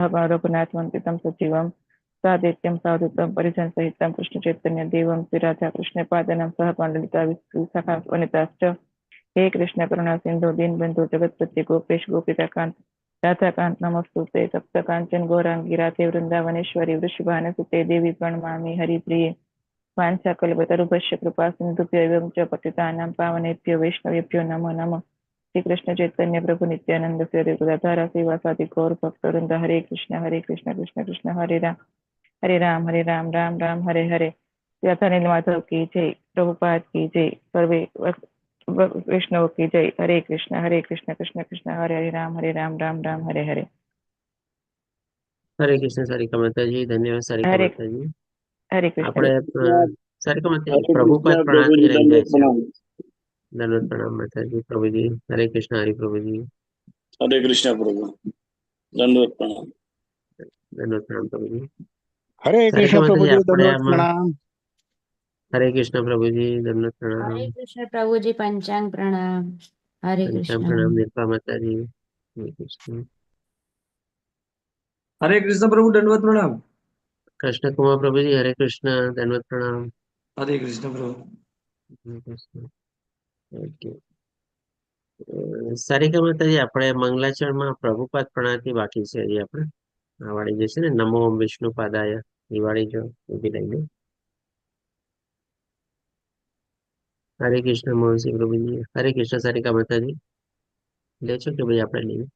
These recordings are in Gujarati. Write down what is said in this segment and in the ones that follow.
रघुनाथवन्दितं सजीवं सादित्यं साधुतं परिजनसहितं कृष्णचैतन्यदेवं श्रीराधाकृष्णपादनं सह पाण्डलिता विशाखा वनिताश्च हे कृष्ण करुणा सिंधु दीनबंधु जगत्पति गोपेश गोपिकांत राधाकांत नमस्तुते सप्तकांचन गौरांगी राधे वृंदावनेश्वरी वृषभानुसुते देवी प्रणमामि हरिप्रिये वाञ्छाकल्पतरुभ्यश्च कृपा सिन्धुभ्यो एवं च पतितानां पावनेभ्यो वैष्णवेभ्यो नमो नमः श्री कृष्ण चैतन्य प्रभु नित्यानंद श्री गदाधर श्रीवासादि गौर भक्तवृंद हरे कृष्ण कृष्ण कृष्ण हरे राम राम राम हरे हरे। राधानील माधव की जय, प्रभुपाद की जय, सर्वे वैष्णव की जय। हरे कृष्ण कृष्ण कृष्ण हरे राम राम हरे हरे। हरे कृष्ण सारिका माताजी, धन्यवाद सारिका हरे माताजी। हरे कृष्ण આપણે સારિકા માતાજી हरे પ્રભુપાદ कृष्ण प्रभु પ્રણાથી जी રહી જાય दंडवत છે। प्रणाम। દંડવત પ્રણામ માતાજી પ્રભુજી। હરે કૃષ્ણ હરિ પ્રભુજી। हरे कृष्ण प्रभु दंडवत प्रणाम। દંડવત પ્રણામ પ્રભુજી। हरे સારિકા कृष्ण प्रभु માતાજી जी આપણે दंडवत આમાં प्रणाम। હરે કૃષ્ણ પ્રભુજી, દંડવત પ્રણામ। हरे कृष्ण प्रभु जी पंचांग प्रणाम। हरे पंचांग कृष्ण। प्रणाम निर्पा माताजी। हरे कृष्ण। हरे कृष्ण प्रभु दंडवत प्रणाम। कृष्ण कुमार प्रभुजी हरे कृष्ण, दंडवत प्रणाम। हरे कृष्ण प्रभु। हरे कृष्ण। ओके। સારિકા માતાજી આપણે મંગલાચરણમાં પ્રભુપાદ પ્રણાથી બાકી છે હજી આપણે આ વાળી જે છે ને નમો વિષ્ણુ પાદાય એ વાળી જો ઉભી લઈને। હરે કૃષ્ણ મોહનસિંહ પ્રભુજી। હરે કૃષ્ણ સારિકા માતાજી લે છો કે ભાઈ આપણે લઈએ?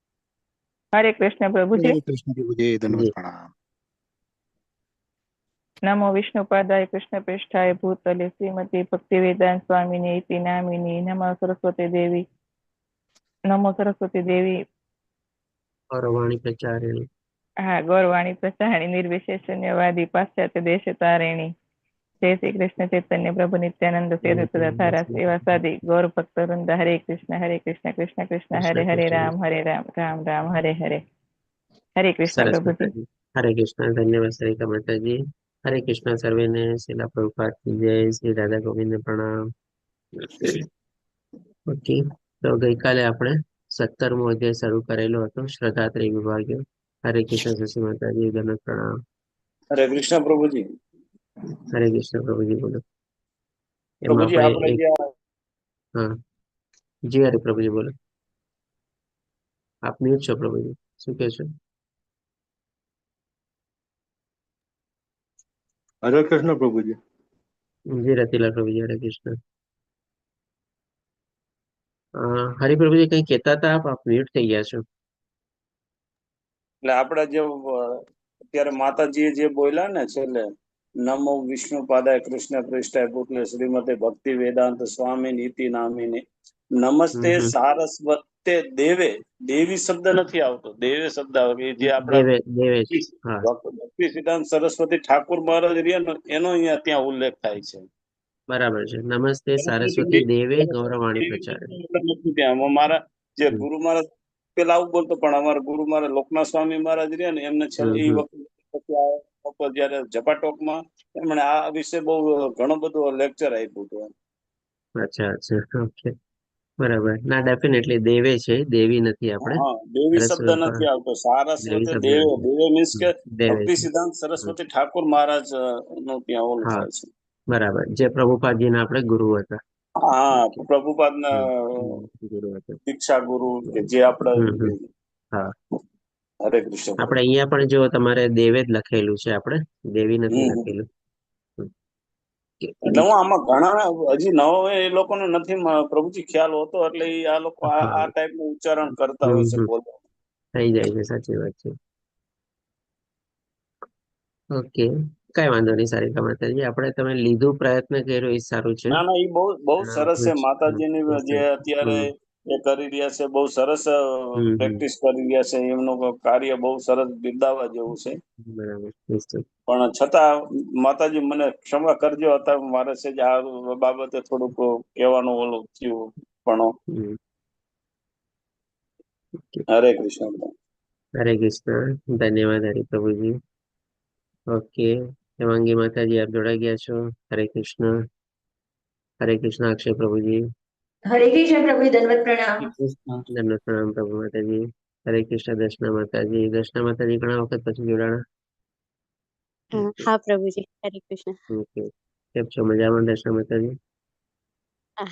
हरे कृष्ण प्रभु जी। हरे कृष्ण प्रभु जी दंडवत જી प्रणाम। नमो विष्णुपादाय कृष्ण पृष्ठाय भूतले श्रीमती भक्तिवेदांत स्वामिनी इति नामिनी नमो सरस्वती देवी और वाणी प्रचारिणी हाँ गौरवाणी प्रचारिणी निर्विशेष शून्यवादी पाश्चात्य देश तारिणी जय श्री कृष्ण चैतन्य प्रभु नित्यानंद श्री अद्वैत गदाधर श्रीवासादि गौर भक्त वृंद हरे कृष्ण कृष्ण कृष्ण कृष्ण हरे कृष्ण राम हरे हरे। हरे कृष्ण सरस प्रभु जी। माताजी। हरे कृष्ण, धन्यवाद सारिका माताजी। हरे कृष्ण सर्वे ने शिला प्रभुपाद की जय। श्री राधा गोविंद प्रणाम। ઓકે, તો ગઈકાલે આપણે 17મો અધ્યાય શરૂ કરેલો હતો, શ્રદ્ધાત્રય વિભાગ્યો। હરે કૃષ્ણ શશી માતાજી, દંડવત પ્રણામ। हरे कृष्ण प्रभु जी। હરે કૃષ્ણ પ્રભુજી બોલો। એમાં प्रभु जी આપણે આપણે એક જે હા જી હરે પ્રભુજી બોલો। આપ મ્યુટ છો પ્રભુજી, શું કહે છો? हरे कृष्ण प्रभु जी। જી રતિલાલ પ્રભુજી હરે કૃષ્ણ। હરિ પ્રભુજી કઈ કહેતા હતા આપ મ્યુટ થઈ ગયા છો। એટલે આપણે જે અત્યારે માતાજીએ જે બોલ્યા ને છેલ્લે નમો વિષ્ણુ પાદાય કૃષ્ણ પૃષ્ઠાય ભૂતલે શ્રીમતે ભક્તિ વેદાંત સ્વામી નીતિ નામીને નમસ્તે સારસ્વતે દેવે દેવી શબ્દ નથી આવતો, દેવે શબ્દ આવે કે જે આપણા દેવે દેવે જ હા ભક્તિ સિદ્ધાંત સરસ્વતી ઠાકુર મહારાજ રહ્યા ને એનો અહીંયા ત્યાં ઉલ્લેખ થાય છે। બરાબર છે। નમસ્તે સારસ્વતી દેવે ગૌરવાણી પ્રચારે। ત્યાં મારા જે ગુરુ મહારાજ પેલા આવું બોલતો, પણ અમારા ગુરુ મહારાજ લોકનાથ સ્વામી મહારાજ રહ્યા ને એમને છેલ્લે એ વખતે જયારે ઝપાટોકમાં એમણે આ વિશે બહુ ઘણો બધો લેક્ચર આપ્યું હતું। અચ્છા અચ્છા ઓકે બરાબર। ના ડેફિનેટલી દેવે છે, દેવી નથી આપણે। હા દેવી શબ્દ નથી આવતો, દેવી સારસ્વતી શબ્દ દેવે નથી, દેવે મીન્સ કે દેવે ભક્તિ છે। સિદ્ધાંત સરસ્વતી ઠાકુર મહારાજ નું ત્યાં ઓલું હા થાય છે। બરાબર, જે પ્રભુપાદજીના આપણે ગુરુ હતા। હા ઓકે પ્રભુપાદ ના ગુરુ હતા। દીક્ષા ગુરુ કે જે આપડા હા હરે કૃષ્ણ આપણે પ્રભુ। અહીંયા પણ જો તમારે દેવે જ લખેલું છે, આપણે દેવી નથી લખેલું। એટલે હું આમાં ઘણા હજી નવો એ લોકોને નથી પ્રભુજી ખ્યાલ હોતો, એટલે આ લોકો આ ટાઈપ નું ઉચ્ચારણ કરતા હોય છે બોલો। થઈ જાય છે, સાચી વાત છે। ઓકે કઈ વાંધો નહીં સારિકા માતાજી, આપણે તમે લીધું પ્રયત્ન કર્યો એ સારું છે। ના ના એ બહુ સરસ છે, માતાજીની જે અત્યારે એ કરી રહ્યા છે બહુ સરસ પ્રેક્ટિસ કરી રહ્યા છે, એમનું કાર્ય બહુ સરસ બિરદાવવા જેવું છે। બરાબર પણ છતાં માતાજી મને ક્ષમા કરજો, અત્યારે મારે છે જ આ બાબતે થોડુંક કહેવાનું ઓલું થયું પણ હરે કૃષ્ણ। હરે કૃષ્ણ, ધન્યવાદ હરિ પ્રભુજી। ઓકે હેમાંગી માતાજી આપ જોડાઈ ગયા છો। હરે કૃષ્ણ અક્ષય પ્રભુજી। हरे कृष्ण प्रभु दंडवत प्रणाम। दंडवत प्रणाम प्रभु माताजी। હરે કૃષ્ણ. દર્શના માતાજી. દર્શના માતાજી ઘણા વખત પછી જોડાણા. હા પ્રભુજી, હરે કૃષ્ણ. ઓકે, કેમ છો? મજામાં દર્શના માતાજી?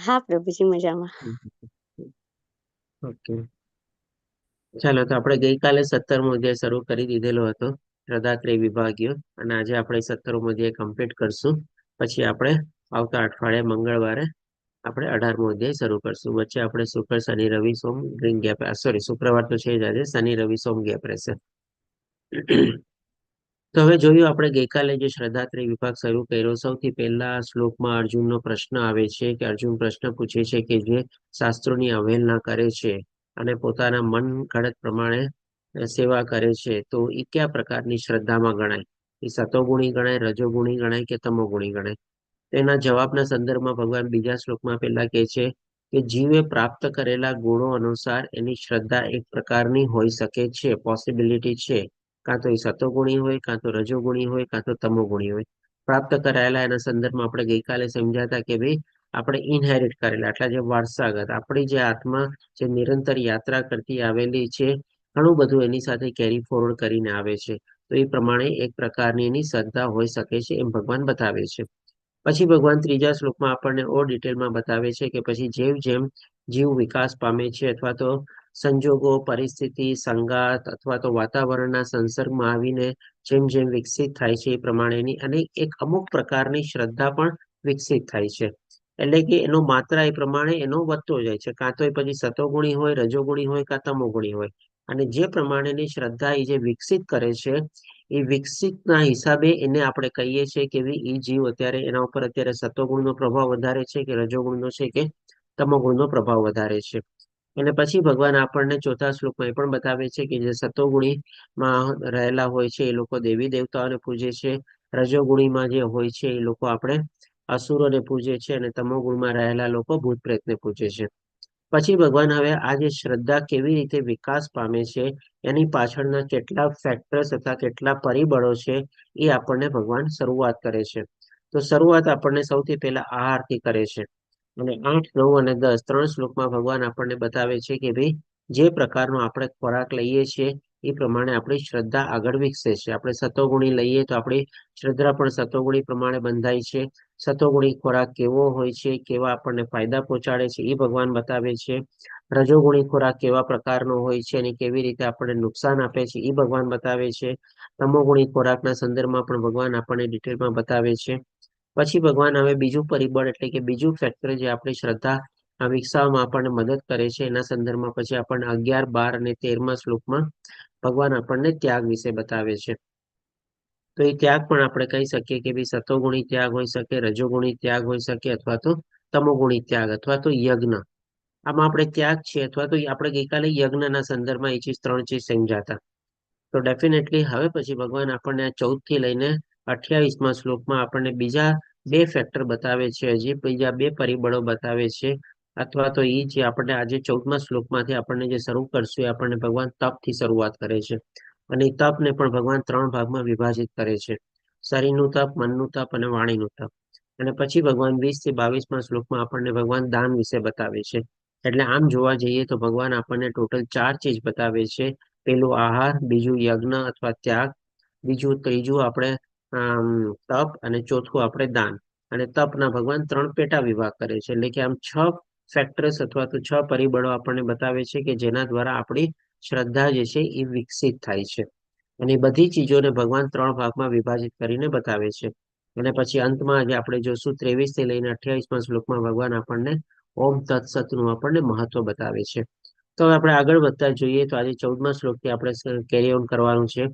હા પ્રભુજી, મજામાં. ઓકે, ચાલો તો આપણે ગઈકાલે 17મો અધ્યાય શરૂ કરી દીધેલો હતો, શ્રદ્ધાત્રેય વિભાગીય, અને આજે આપણે 17મો અધ્યાય કમ્પ્લીટ કરશું. પછી આપણે આવતા અઠવાડિયે મંગળવારે આપણે 18મો અધ્યાય શરૂ કરશું. વચ્ચે આપણે શુક્ર, શનિ, રવિ, સોમ ગ્રીન ગેપ, સોરી શુક્રવાર તો છે જ આજે, શનિ રવિ સોમ ગેપ રહેશે. તો હવે જોયું આપણે ગઈકાલે જે શ્રદ્ધાત્રેય વિભાગ શરૂ કર્યો, સૌથી પહેલા શ્લોકમાં અર્જુનનો પ્રશ્ન આવે છે કે અર્જુન પ્રશ્ન પૂછે છે કે જે શાસ્ત્રોની અવહેલના કરે છે અને પોતાના મન ગળત પ્રમાણે સેવા કરે છે, તો એ કયા પ્રકારની શ્રદ્ધામાં ગણાય? એ સતોગુણી ગણાય, રજોગુણી ગણાય કે તમોગુણી ગણાય? તેના જવાબના સંદર્ભમાં ભગવાન બીજા શ્લોકમાં પહેલા કહે છે કે જીવે પ્રાપ્ત કરેલા ગુણો અનુસાર એની શ્રદ્ધા એક પ્રકારની હોઈ શકે છે, પોસિબિલિટી છે. કાં તો એ સતોગુણી હોય, કાં તો રજોગુણી હોય, કાં તો તમોગુણી હોય. પ્રાપ્ત કરાયેલા એના સંદર્ભમાં આપણે ગઈકાલે સમજ્યા હતા કે ભાઈ આપણે ઇનહેરિટ કરેલા, આટલા જે વારસાગત આપણી જે આત્મા જે નિરંતર યાત્રા કરતી આવેલી છે, ઘણું બધું એની સાથે કેરી ફોરવર્ડ કરીને આવે છે. તો એ પ્રમાણે એક પ્રકારની એની શ્રદ્ધા હોઈ શકે છે એમ ભગવાન બતાવે છે. પછી ભગવાન ત્રીજા શ્લોકમાં આપણને ઓર ડિટેલમાં બતાવે છે કે પછી જેમ જીવ વિકાસ પામે છે અથવા તો સંજોગો, પરિસ્થિતિ, સંગાત અથવા તો વાતાવરણના સંસર્ગમાં આવીને જેમ વિકસિત થાય છે એ પ્રમાણેની અને એક અમુક પ્રકારની શ્રદ્ધા પણ વિકસિત થાય છે. એટલે કે એનો માત્રા એ પ્રમાણે એનો વધતો જાય છે. કાં તો એ પછી સતોગુણી હોય, રજોગુણી હોય, કાં તમોગુણી હોય. અને જે પ્રમાણેની શ્રદ્ધા એ જે વિકસિત કરે છે, એ વિકસિતના હિસાબે એને આપણે કહીએ છીએ કે એ જીવ અત્યારે એના ઉપર અત્યારે સતોગુણનો પ્રભાવ વધારે છે કે રજોગુણનો છે કે તમોગુણનો પ્રભાવ વધારે છે. અને પછી ભગવાન આપણને ચોથા શ્લોકમાં એ પણ બતાવે છે કે જે સતોગુણીમાં રહેલા હોય છે એ લોકો દેવી દેવતાઓને પૂજે છે, રજોગુણીમાં જે હોય છે એ લોકો આપણે અસુરોને પૂજે છે, અને તમોગુણમાં રહેલા લોકો ભૂત પ્રેતને પૂજે છે. પછી ભગવાન હવે આ જે શ્રદ્ધા કેવી રીતે વિકાસ પામે છે એની પાછળના કેટલા ફેક્ટર્સ અથવા કેટલા પરિબળો છે એ આપણને ભગવાન શરૂઆત કરે છે. તો શરૂઆત આપણને સૌથી પહેલા આહારથી કરે છે. અને 8, 9 અને 10 ત્રણ શ્લોકમાં ભગવાન આપણને બતાવે છે કે ભાઈ જે પ્રકારનો આપણે ખોરાક લઈએ છીએ એ પ્રમાણે આપણી શ્રદ્ધા આગળ વિકસે છે. આપણે સતોગુણી લઈએ તો આપણી શ્રદ્ધા પણ સતોગુણી પ્રમાણે બંધાય છે. સતોગુણી ખોરાક કેવો હોય છે, કેવા આપણને ફાયદા પહોંચાડે છે એ ભગવાન બતાવે છે. રજોગુણી ખોરાક કેવા પ્રકારનો હોય છે અને કેવી રીતે આપણને નુકસાન આપે છે એ ભગવાન બતાવે છે. તમોગુણી ખોરાકના સંદર્ભમાં પણ ભગવાન આપણને ડિટેલમાં બતાવે છે. પછી ભગવાન હવે બીજું પરિબળ એટલે કે બીજું ફેક્ટર જે આપણી શ્રદ્ધા વિકસાવવામાં આપણને મદદ કરે છે એના સંદર્ભમાં પછી આપણને 11, 12 અને 13મા શ્લોકમાં ભગવાન આપણને ત્યાગ વિશે બતાવે છે. તો એ ત્યાગ પણ આપણે કહી શકીએ કે ભાઈ સતોગુણી ત્યાગ હોઈ શકે, રજોગુણી ત્યાગ હોઈ શકે અથવા તો તમોગુણી ત્યાગ અથવા તો યજ્ઞ. આમાં આપણે ત્યાગ છે અથવા તો આપણે ગઈકાલે યજ્ઞના સંદર્ભમાં એ ત્રણ ચીજ સમજાતા. તો ડેફિનેટલી હવે પછી ભગવાન આપણને 14 થી લઈને 28મા શ્લોકમાં આપણને બીજા 2 ફેક્ટર બતાવે છે, હજી બીજા 2 પરિબળો બતાવે છે. અથવા તો એ જે આપણે આજે 14મા શ્લોકમાંથી આપણને જે શરૂ કરશું એ આપણને ભગવાન તપથી શરૂઆત કરે છે. અને એ તપને પણ ભગવાન 3 ભાગમાં વિભાજિત કરે છે: શરીરનું તપ, મનનું તપ અને વાણીનું તપ. અને પછી ભગવાન 20 થી 22મા શ્લોકમાં આપણને ભગવાન દાન વિશે બતાવે છે. એટલે આમ જોવા જઈએ તો ભગવાન આપણને ટોટલ 4 ચીજ બતાવે છે. પેલું આહાર, બીજું યજ્ઞ અથવા ત્યાગ, ત્રીજું આપણે તપ અને ચોથું આપણે દાન. અને તપના ભગવાન 3 પેટા વિભાગ કરે છે. એટલે કે આમ 6 ફેક્ટર્સ અથવા તો 6 પરિબળો આપણને બતાવે છે કે જેના દ્વારા આપણી શ્રદ્ધા જે છે એ વિકસિત થાય છે. અને બધી ચીજોને ભગવાન 3 ભાગમાં વિભાજિત કરીને બતાવે છે. અને પછી અંતમાં આજે આપણે જોશું 23 થી લઈને 28મા શ્લોકમાં ભગવાન આપણને ઓમ તત્સતનું આપણને મહત્વ બતાવે છે. તો આપણે આગળ વધતા જોઈએ તો આજે 14મા શ્લોકથી આપણે કેરી ઓન કરવાનું છે.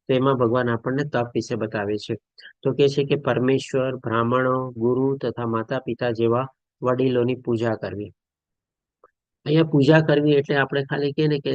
તો એમાં ભગવાન આપણને તપ વિશે બતાવે છે. તો કે છે કે પરમેશ્વર, બ્રાહ્મણો, ગુરુ તથા માતા પિતા જેવા વડીલોની પૂજા કરવી. અહીંયા પૂજા કરવી એટલે આપણે ખાલી કહે ને કે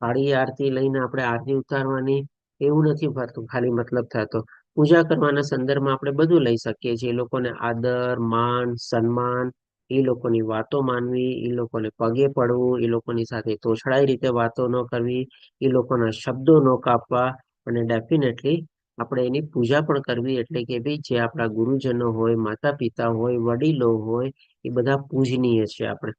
થાળી આરતી લઈને આપણે આરતી ઉતારવાની, એવું નથી થતું ખાલી મતલબ થતો. પૂજા કરવાના સંદર્ભમાં આપણે બધું લઈ શકીએ છીએ. એ લોકોને આદર, માન, સન્માન, એ લોકોની વાતો માનવી, એ લોકોને પગે પડવું, એ લોકોની સાથે તોછડાઈ રીતે વાતો ન કરવી, એ લોકોના શબ્દો ન કાપવા, અને ડેફિનેટલી આપણે એની પૂજા પણ કરવી. એટલે કે ભાઈ જે આપણા ગુરુજનો હોય, માતા પિતા હોય, વડીલો હોય, એ બધા પૂજનીય છે. આપણે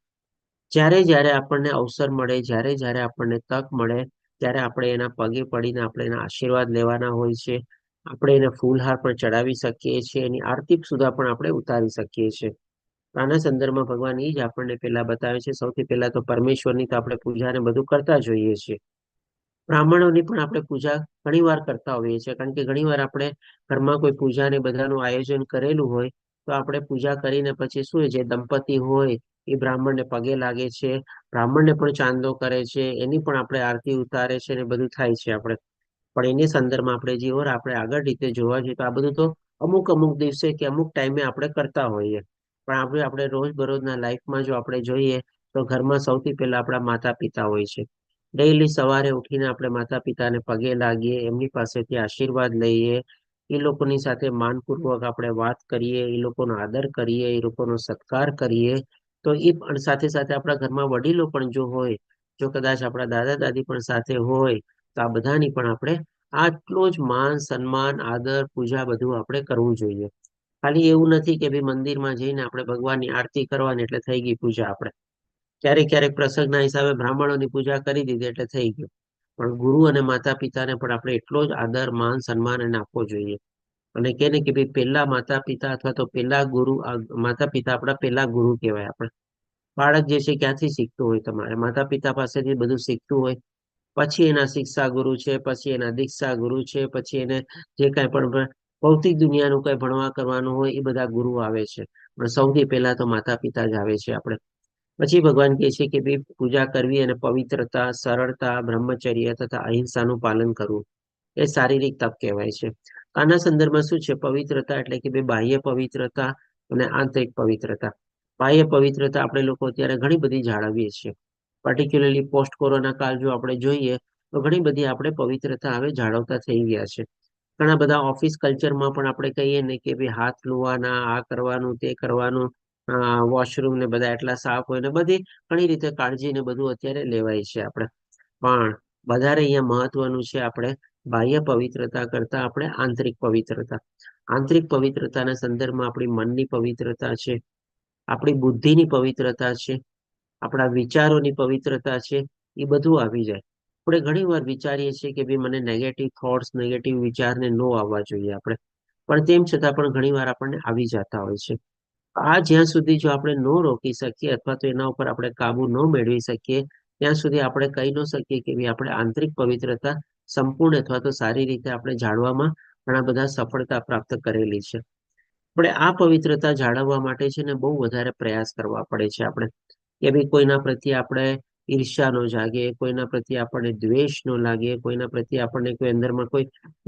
જ્યારે આપણને અવસર મળે, જ્યારે આપણને તક મળે, ત્યારે આપણે એના પગે પડીને આપણે એના આશીર્વાદ લેવાના હોય છે. આપણે એને ફૂલહાર પણ ચડાવી શકીએ છીએ, એની આરતી સુધા પણ આપણે ઉતારી શકીએ છીએ. આના સંદર્ભમાં ભગવાન એ જ આપણને પેલા બતાવે છે. સૌથી પહેલા તો પરમેશ્વરની તો આપણે પૂજા ને બધું કરતા જોઈએ છીએ. બ્રાહ્મણોની પણ આપણે પૂજા ઘણી વાર કરતા હોઈએ છીએ, કારણ કે ઘણી વાર આપણે ઘરમાં કોઈ પૂજા ને બધાનું આયોજન કરેલું હોય તો આપણે પૂજા કરીને પછી શું જે દંપતી હોય એ બ્રાહ્મણને પગે લાગે છે, બ્રાહ્મણને પણ ચાંદો કરે છે, એની પણ આપણે આરતી ઉતારે છે ને બધું થાય છે આપણે. પણ એની સંદર્ભમાં આપણે જે ઓર આપણે આગળ રીતે જોવા જઈએ તો આ બધું તો અમુક અમુક દિવસે કે અમુક ટાઈમે આપણે કરતા હોઈએ. પણ આપણે રોજબરોજના લાઈફમાં જો આપણે જોઈએ તો ઘરમાં સૌથી પહેલા આપણા માતા પિતા હોય છે. ડેઈલી સવારે ઉઠીને આપણે માતા પિતાને પગે લાગીએ, એમની પાસેથી આશીર્વાદ લઈએ, એ લોકોની સાથે માનપૂર્વક આપણે વાત કરીએ, એ લોકોનો આદર કરીએ, એ લોકોનો સત્કાર કરીએ. તો એ પણ સાથે સાથે આપણા ઘરમાં વડીલો પણ જો હોય, જો કદાચ આપણા દાદા દાદી પણ સાથે હોય, તો આ બધાની પણ આપણે આટલો જ માન સન્માન આદર પૂજા બધું આપણે કરવું જોઈએ. ખાલી એવું નથી કે ભાઈ મંદિરમાં જઈને આપણે ભગવાનની આરતી કરવાની એટલે થઈ ગઈ પૂજા. આપણે ક્યારેક ક્યારેક પ્રસંગના હિસાબે બ્રાહ્મણોની પૂજા કરી દીધી એટલે થઈ ગયું. પણ ગુરુ અને માતા પિતાને પણ આપણે એટલો જ આદર માન સન્માન એને આપવો જોઈએ. અને કે ને કે ભાઈ પેલા માતા પિતા અથવા તો પેલા ગુરુ, માતા પિતા આપણા પેલા ગુરુ કહેવાય. આપણે બાળક જે છે ક્યાંથી શીખતું હોય? તમારે માતા પિતા પાસેથી બધું શીખતું હોય. પછી એના શિક્ષા ગુરુ છે, પછી એના દીક્ષા ગુરુ છે, પછી એને જે કાંઈ પણ ભૌતિક દુનિયાનું કઈ ભણવા કરવાનું હોય એ બધા ગુરુ આવે છે. પણ સૌથી પહેલા તો માતા પિતા જ આવે છે આપણે. પછી ભગવાન કહે છે કે ભાઈ પૂજા કરવી અને પવિત્રતા, સરળતા, બ્રહ્મચર્ય તથા અહિંસાનું પાલન કરવું એ શારીરિક તપ કહેવાય છે. આના સંદર્ભમાં શું છે? પવિત્રતા એટલે કે ભાઈ બાહ્ય પવિત્રતા અને આંતરિક પવિત્રતા. બાહ્ય પવિત્રતા આપણે લોકો અત્યારે ઘણી બધી જાળવીએ છીએ. પર્ટિક્યુલરલી પોસ્ટ કોરોના કાળ જો આપણે જોઈએ તો ઘણી બધી આપણે પવિત્રતા હવે જાળવતા થઈ ગયા છે. ઘણા બધા ઓફિસ કલ્ચરમાં પણ આપણે કહીએ ને કે ભાઈ હાથ ધોવાના, આ કરવાનું, તે કરવાનું, વોશરૂમ ને બધા એટલા સાફ હોય ને બધી ઘણી રીતે કાળજી ને બધું અત્યારે લેવાય છે આપણે. પણ વધારે અહીંયા મહત્વનું છે આપણે બાહ્ય પવિત્રતા કરતા આપણે આંતરિક પવિત્રતા. આંતરિક પવિત્રતાના સંદર્ભમાં આપણી મનની પવિત્રતા છે, આપણી બુદ્ધિની પવિત્રતા છે, આપણા વિચારોની પવિત્રતા છે, એ બધું આવી જાય. આપણે ઘણી વાર વિચારીએ છીએ કે ભાઈ મને નેગેટિવ થોટ્સ, નેગેટિવ વિચારને નો આવવા જોઈએ આપણે, પણ તેમ છતાં પણ ઘણી વાર આપણને આવી જતા હોય છે. આ જ્યાં સુધી જો આપણે ન રોકી શકીએ અથવા તો એના ઉપર આપણે કાબુ ન મેળવી શકીએ ત્યાં સુધી આપણે કહી ન શકીએ કે ભાઈ આપણે આંતરિક પવિત્રતા સંપૂર્ણ અથવા તો સારી રીતે આપણે જાળવામાં ઘણા બધા સફળતા પ્રાપ્ત કરેલી છે. આપણે આ પવિત્રતા જાળવવા માટે છે ને બહુ વધારે પ્રયાસ કરવા પડે છે આપણે. કે ભાઈ કોઈના પ્રત્યે આપણે ઈર્ષ્યા નો જાગે, કોઈના પ્રત્યે આપણને દ્વેષ નો લાગે, કોઈના પ્રત્યે આપણને કોઈ અંદરમાં કોઈ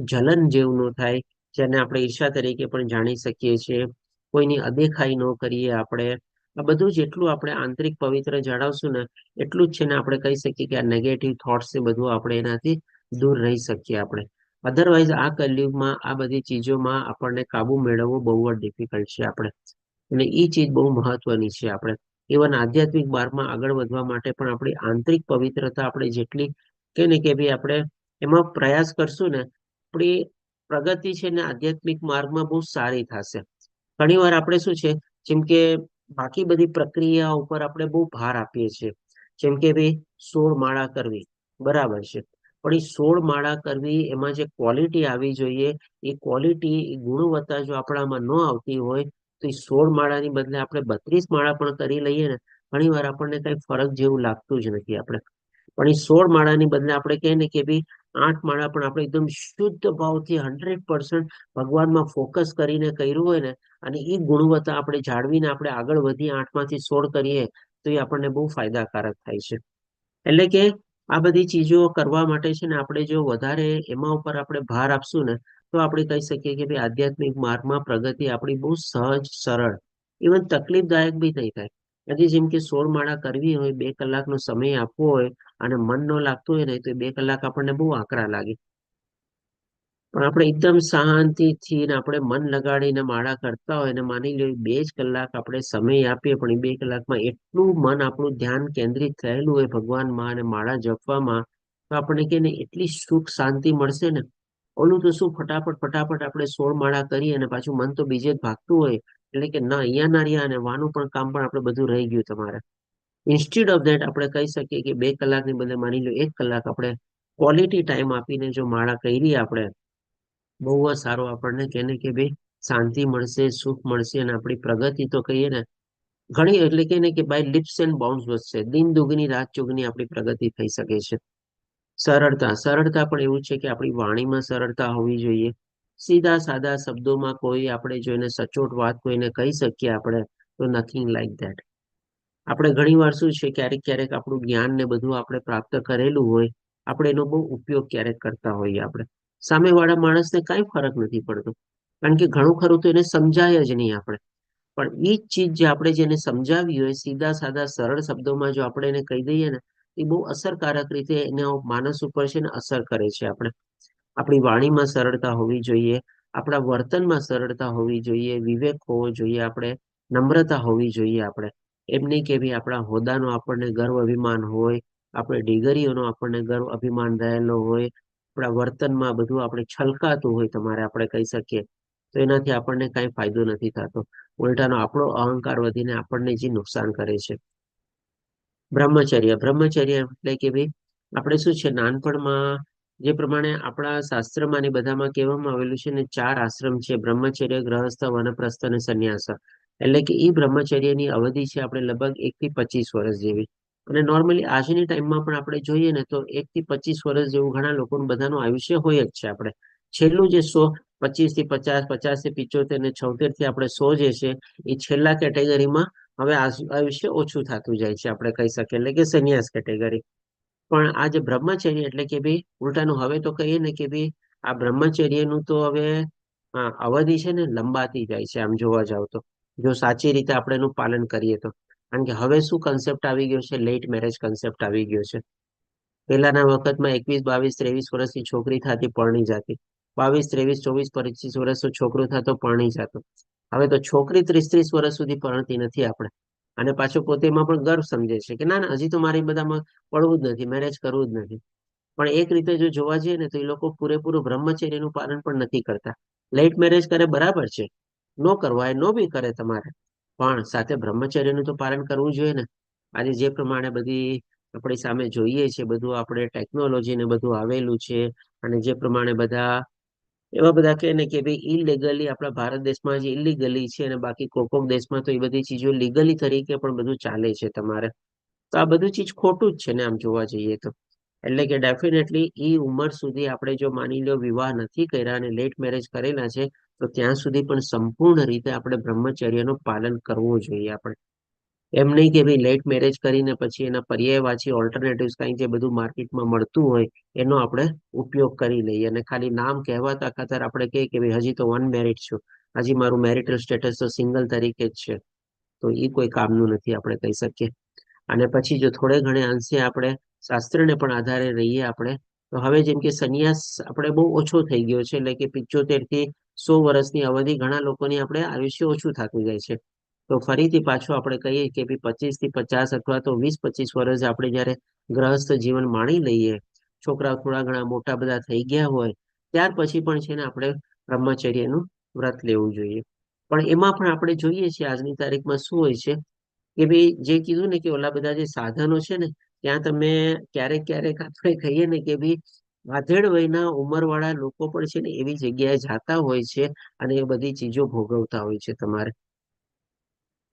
જલન જેવું ન થાય, જેને આપણે ઈર્ષ્યા તરીકે પણ જાણી શકીએ છીએ. કોઈની અદેખાઈ ન કરીએ આપણે. આ બધું જેટલું આપણે આંતરિક પવિત્ર જાળવશું ને એટલું જ છે ને આપણે કહી શકીએ કે આ નેગેટિવ થોટ્સ ને બધું આપણે એનાથી દૂર રહી શકીએ આપણે. અધરવાઇઝ આ કલયુગમાં આ બધી ચીજોમાં આપણને કાબુ મેળવવો બહુ જ ડિફિકલ્ટ છે આપણે. અને એ ચીજ બહુ મહત્વની છે આપણે. ઇવન આધ્યાત્મિક માર્ગમાં આગળ વધવા માટે પણ આપણી આંતરિક પવિત્રતા આપણે જેટલી કે ને કે ભાઈ આપણે એમાં પ્રયાસ કરશું ને આપણી પ્રગતિ છે ને આધ્યાત્મિક માર્ગમાં બહુ સારી થશે. ઘણી વાર આપણે શું છે, જેમ કે બાકી બધી પ્રક્રિયા ઉપર આપણે બહુ ભાર આપીએ છીએ. જેમ કે ભાઈ 16 માળા કરવી બરાબર છે, પણ એ 16 માળા કરવી એમાં જે ક્વોલિટી આવી જોઈએ એ ક્વોલિટી, એ ગુણવત્તા જો આપણામાં ન આવતી હોય તો એ 16 માળાની બદલે આપણે 32 માળા પણ કરી લઈએ ને ઘણી વાર આપણને કઈ ફરક જેવું લાગતું જ નથી આપણે. પણ એ 16 માળાની બદલે આપણે કહીએ ને કે ભાઈ 8 માળા પણ આપણે એકદમ શુદ્ધ ભાવથી 100% ભગવાનમાં ફોકસ કરીને કર્યું હોય ને અને એ ગુણવત્તા આપણે જાળવીને આપણે આગળ વધી 8 માંથી 16 કરીએ તો એ આપણને બહુ ફાયદાકારક થાય છે. એટલે કે આ બધી ચીજો કરવા માટે છે ને આપણે જો વધારે એમાં ઉપર આપણે ભાર આપશું ને તો આપણે કહી શકીએ કે ભાઈ આધ્યાત્મિક માર્ગમાં પ્રગતિ આપણી બહુ સહજ, સરળ, ઇવન તકલીફદાયક બી નહીં થાય. હજી જેમ કે 16 માળા કરવી હોય, 2 કલાકનો સમય આપવો હોય અને મન ન લાગતું હોય ને તો 2 કલાક આપણને બહુ આકરા લાગે. પણ આપણે એકદમ શાંતિથી ને આપણે મન લગાડીને માળા કરતા હોય ને માની લો 2 જ કલાક આપણે સમય આપીએ પણ એ 2 કલાકમાં એટલું મન આપણું ધ્યાન કેન્દ્રિત થયેલું હોય ભગવાનમાં અને માળા જપવામાં, તો આપણને કે ને એટલી સુખ શાંતિ મળશે ને. ઓલું તો શું ફટાફટ ફટાફટ આપણે 16 માળા કરીએ અને પાછું મન તો બીજે જ ભાગતું હોય, એટલે કે ના અહીંયા ના રહ્યા અને વાનું પણ કામ પણ આપણે બધું રહી ગયું તમારે. ઇન્સ્ટેડ ઓફ ધેટ આપણે કહી શકીએ કે 2 કલાકની બદલે માની લો 1 કલાક આપણે ક્વોલિટી ટાઈમ આપીને જો માળા કરી આપણે, બહુ જ સારો આપણને કે ને કે ભાઈ શાંતિ મળશે, સુખ મળશે, અને આપણી પ્રગતિ તો કહીએ ને ઘણી, એટલે કે ને કે બાય લીપ્સ એન્ડ બાઉન્ડ્સ વધશે. દિન દુગની રાત ચોગની આપણી પ્રગતિ થઈ શકે છે. સરળતા પણ એવું છે કે આપણી વાણીમાં સરળતા હોવી જોઈએ. સીધા સાદા શબ્દોમાં કોઈ આપણે જોઈને સચોટ વાત કોઈને કહી શકીએ આપણે, તો નથિંગ લાઈક ધેટ. આપણે ઘણી વાર શું છે, ક્યારેક ક્યારેક આપણું જ્ઞાન ને બધું આપણે પ્રાપ્ત કરેલું હોય, આપણે એનો બહુ ઉપયોગ ક્યારેક કરતા હોઈએ. આપણે સામેવાળા માણસને કાંઈ ફરક નથી પડતો, કારણ કે ઘણું ખરું તો એને સમજાય જ નહીં આપણે. પણ એ જ ચીજ જે આપણે જેને સમજાવી હોય, સીધા સાદા સરળ શબ્દોમાં જો આપણે એને કહી દઈએ ને, એ બહુ અસરકારક રીતે એના માનસ ઉપર છે ને અસર કરે છે. આપણે આપણી વાણીમાં સરળતા હોવી જોઈએ, આપણા વર્તનમાં સરળતા હોવી જોઈએ, વિવેક હોવો જોઈએ, આપણે નમ્રતા હોવી જોઈએ. આપણે એમ નહીં કે ભાઈ આપણા હોદ્દાનો આપણને ગર્વ અભિમાન હોય, આપણે ડિગ્રીઓનો આપણને ગર્વ અભિમાન રહેલો હોય, આપણા વર્તનમાં બધું આપણે છલકાતું હોય, તમારે આપણે કહી શકીએ, તો એનાથી આપણને કાંઈ ફાયદો નથી થતો. ઉલટાનો આપણો અહંકાર વધીને આપણને જે નુકસાન કરે છે. બ્રહ્મચર્ય એટલે કે ભાઈ આપણે શું છે, નાનપણમાં જે પ્રમાણે આપણા શાસ્ત્રમાં ને બધામાં કહેવામાં આવેલું છે ને, 4 આશ્રમ છે: બ્રહ્મચર્ય, ગ્રહસ્થ, વાનપ્રસ્થ અને સંન્યાસ. એટલે કે એ બ્રહ્મચર્યની અવધિ છે આપણે લગભગ 1 થી 25 વર્ષ જેવી. અને નોર્મલી આજની ટાઈમમાં પણ આપણે જોઈએ ને તો 1 થી 25 વર્ષ જેવું ઘણા લોકોનું બધાનું આયુષ્ય હોય જ છે. આપણે છેલ્લું જે 25 થી 50, 50 થી 75 ને 76 થી આપણે 100 જે છે, એ છેલ્લા કેટેગરીમાં હવે આયુષ્ય ઓછું થતું જાય છે, આપણે કહી શકીએ, એટલે કે સંન્યાસ કેટેગરી. પણ આ જે બ્રહ્મચર્ય એટલે કે ભાઈ ઉલટાનું હવે તો કહીએ ને કે ભાઈ આ બ્રહ્મચર્યનું તો હવે અવધિ છે ને લંબાતી જાય છે, આમ જોવા જાવ તો, જો સાચી રીતે આપણે એનું પાલન કરીએ તો. કારણ કે હવે શું કન્સેપ્ટ આવી ગયો છે, લેટ મેરેજ કન્સેપ્ટ આવી ગયો છે. પહેલાના વખતમાં 21, 22, 23 વર્ષની છોકરી થતી, પરણી જતી. 22, 23, 24, 25 વર્ષનો છોકરો થતો, પરણી જતો. હવે તો છોકરી 30 વર્ષ સુધી પરણતી નથી આપણે. અને પાછો પોતે એમાં પણ ગર્વ સમજે છે કે ના ના, હજી તો મારી બધામાં પડવું જ નથી, મેરેજ કરવું જ નથી. પણ એક રીતે જો જોવા જઈએ ને તો એ લોકો પૂરેપૂરું બ્રહ્મચર્યનું પાલન પણ નથી કરતા. લેટ મેરેજ કરે બરાબર છે, નો કરવા એ નો બી કરે તમારે, પણ સાથે બ્રહ્મચર્યનું તો પાલન કરવું જોઈએ ને. આજે જે પ્રમાણે બધી આપણી સામે જોઈએ છે, બધું આપણે ટેકનોલોજી ને બધું આવેલું છે, અને જે પ્રમાણે બધા એવા બધા કહે ને કે ભાઈ ઇલીગલી આપણા ભારત દેશમાં જે ઇલીગલી છે, અને બાકી કોક દેશમાં તો એ બધી ચીજો લીગલી તરીકે પણ બધું ચાલે છે તમારે. તો આ બધું ચીજ ખોટું જ છે ને, આમ જોવા જઈએ તો. એટલે કે ડેફિનેટલી એ ઉંમર સુધી આપણે જો માની લો વિવાહ નથી કર્યા અને લેટ મેરેજ કરેલા છે, તો ત્યાં સુધી પણ સંપૂર્ણ રીતે આપણે બ્રહ્મચર્યનું પાલન કરવું જોઈએ. આપણે એમ નહીં કે ભાઈ લેટ મેરેજ કરીને પછી એના પર્યાયવાચી ઓલ્ટરનેટિવ્સ કાંઈ જે બધું માર્કેટમાં મળતું હોય એનો આપણે ઉપયોગ કરી લઈએ, અને ખાલી નામ કહેવાતા ખાતર આપણે કહીએ કે ભાઈ હજી તો અનમેરિડ છું, હજી મારું મેરિટલ સ્ટેટસ તો સિંગલ તરીકે જ છે, તો એ કોઈ કામનું નથી, આપણે કહી શકીએ. અને પછી જો થોડે ઘણે અંશે આપણે શાસ્ત્રને પણ આધારે રહીએ આપણે, તો હવે જેમ કે સંન્યાસ આપણે બહુ ઓછો થઈ ગયો છે, એટલે કે 75 થી 100 વર્ષની અવધિ ઘણા લોકોની આપણે આયુષ્ય ઓછું થતું જાય છે. તો ફરીથી પાછું આપણે કહીએ કે 25 થી 50 અથવા તો 20-25 વર્ષ આપણે જયારે ગ્રહસ્થ જીવન માણી લઈએ, છોકરાઓ થોડા ઘણા મોટા બધા થઈ ગયા હોય, ત્યાર પછી પણ છે ને આપણે બ્રહ્મચર્યનું વ્રત લેવું જોઈએ. પણ એમાં પણ આપણે જોઈએ છીએ આજની તારીખમાં શું હોય છે કે ભાઈ જે કીધું ને કે ઓલા બધા જે સાધનો છે ને, ત્યાં તમે ક્યારેક ક્યારેક આપણે કહીએ ને કે ભાઈ આધેડ વયના ઉંમરવાળા લોકો પણ છે ને એવી જગ્યાએ જાતા હોય છે, અને એ બધી ચીજો ભોગવતા હોય છે તમારે.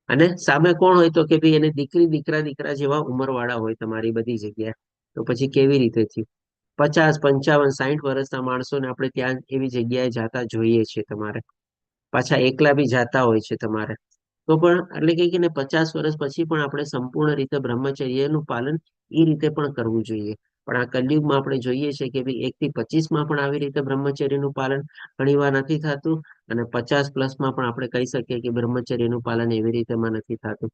અને સામે કોણ હોય તો કે ભાઈ એને દીકરા જેવા ઉંમરવાળા હોય તમારી બધી જગ્યાએ. તો પછી કેવી રીતે થયું? 50, 55, 60 વર્ષના માણસોને આપણે ત્યાં એવી જગ્યાએ જાતા જોઈએ છીએ તમારે. પાછા એકલા બી જાતા હોય છે તમારે. તો પણ એટલે કે 50 વર્ષ પછી પણ આપણે સંપૂર્ણ રીતે બ્રહ્મચર્યનું પાલન એ રીતે પણ કરવું જોઈએ. પણ આ કલયુગમાં આપણે જોઈએ છીએ કે ભાઈ 1 થી 25 પણ આવી રીતે બ્રહ્મચર્યનું પાલન ઘણીવાર નથી થતું, અને 50+ પણ આપણે કહી શકીએ કે બ્રહ્મચર્યનું પાલન એવી રીતેમાં નથી થતું.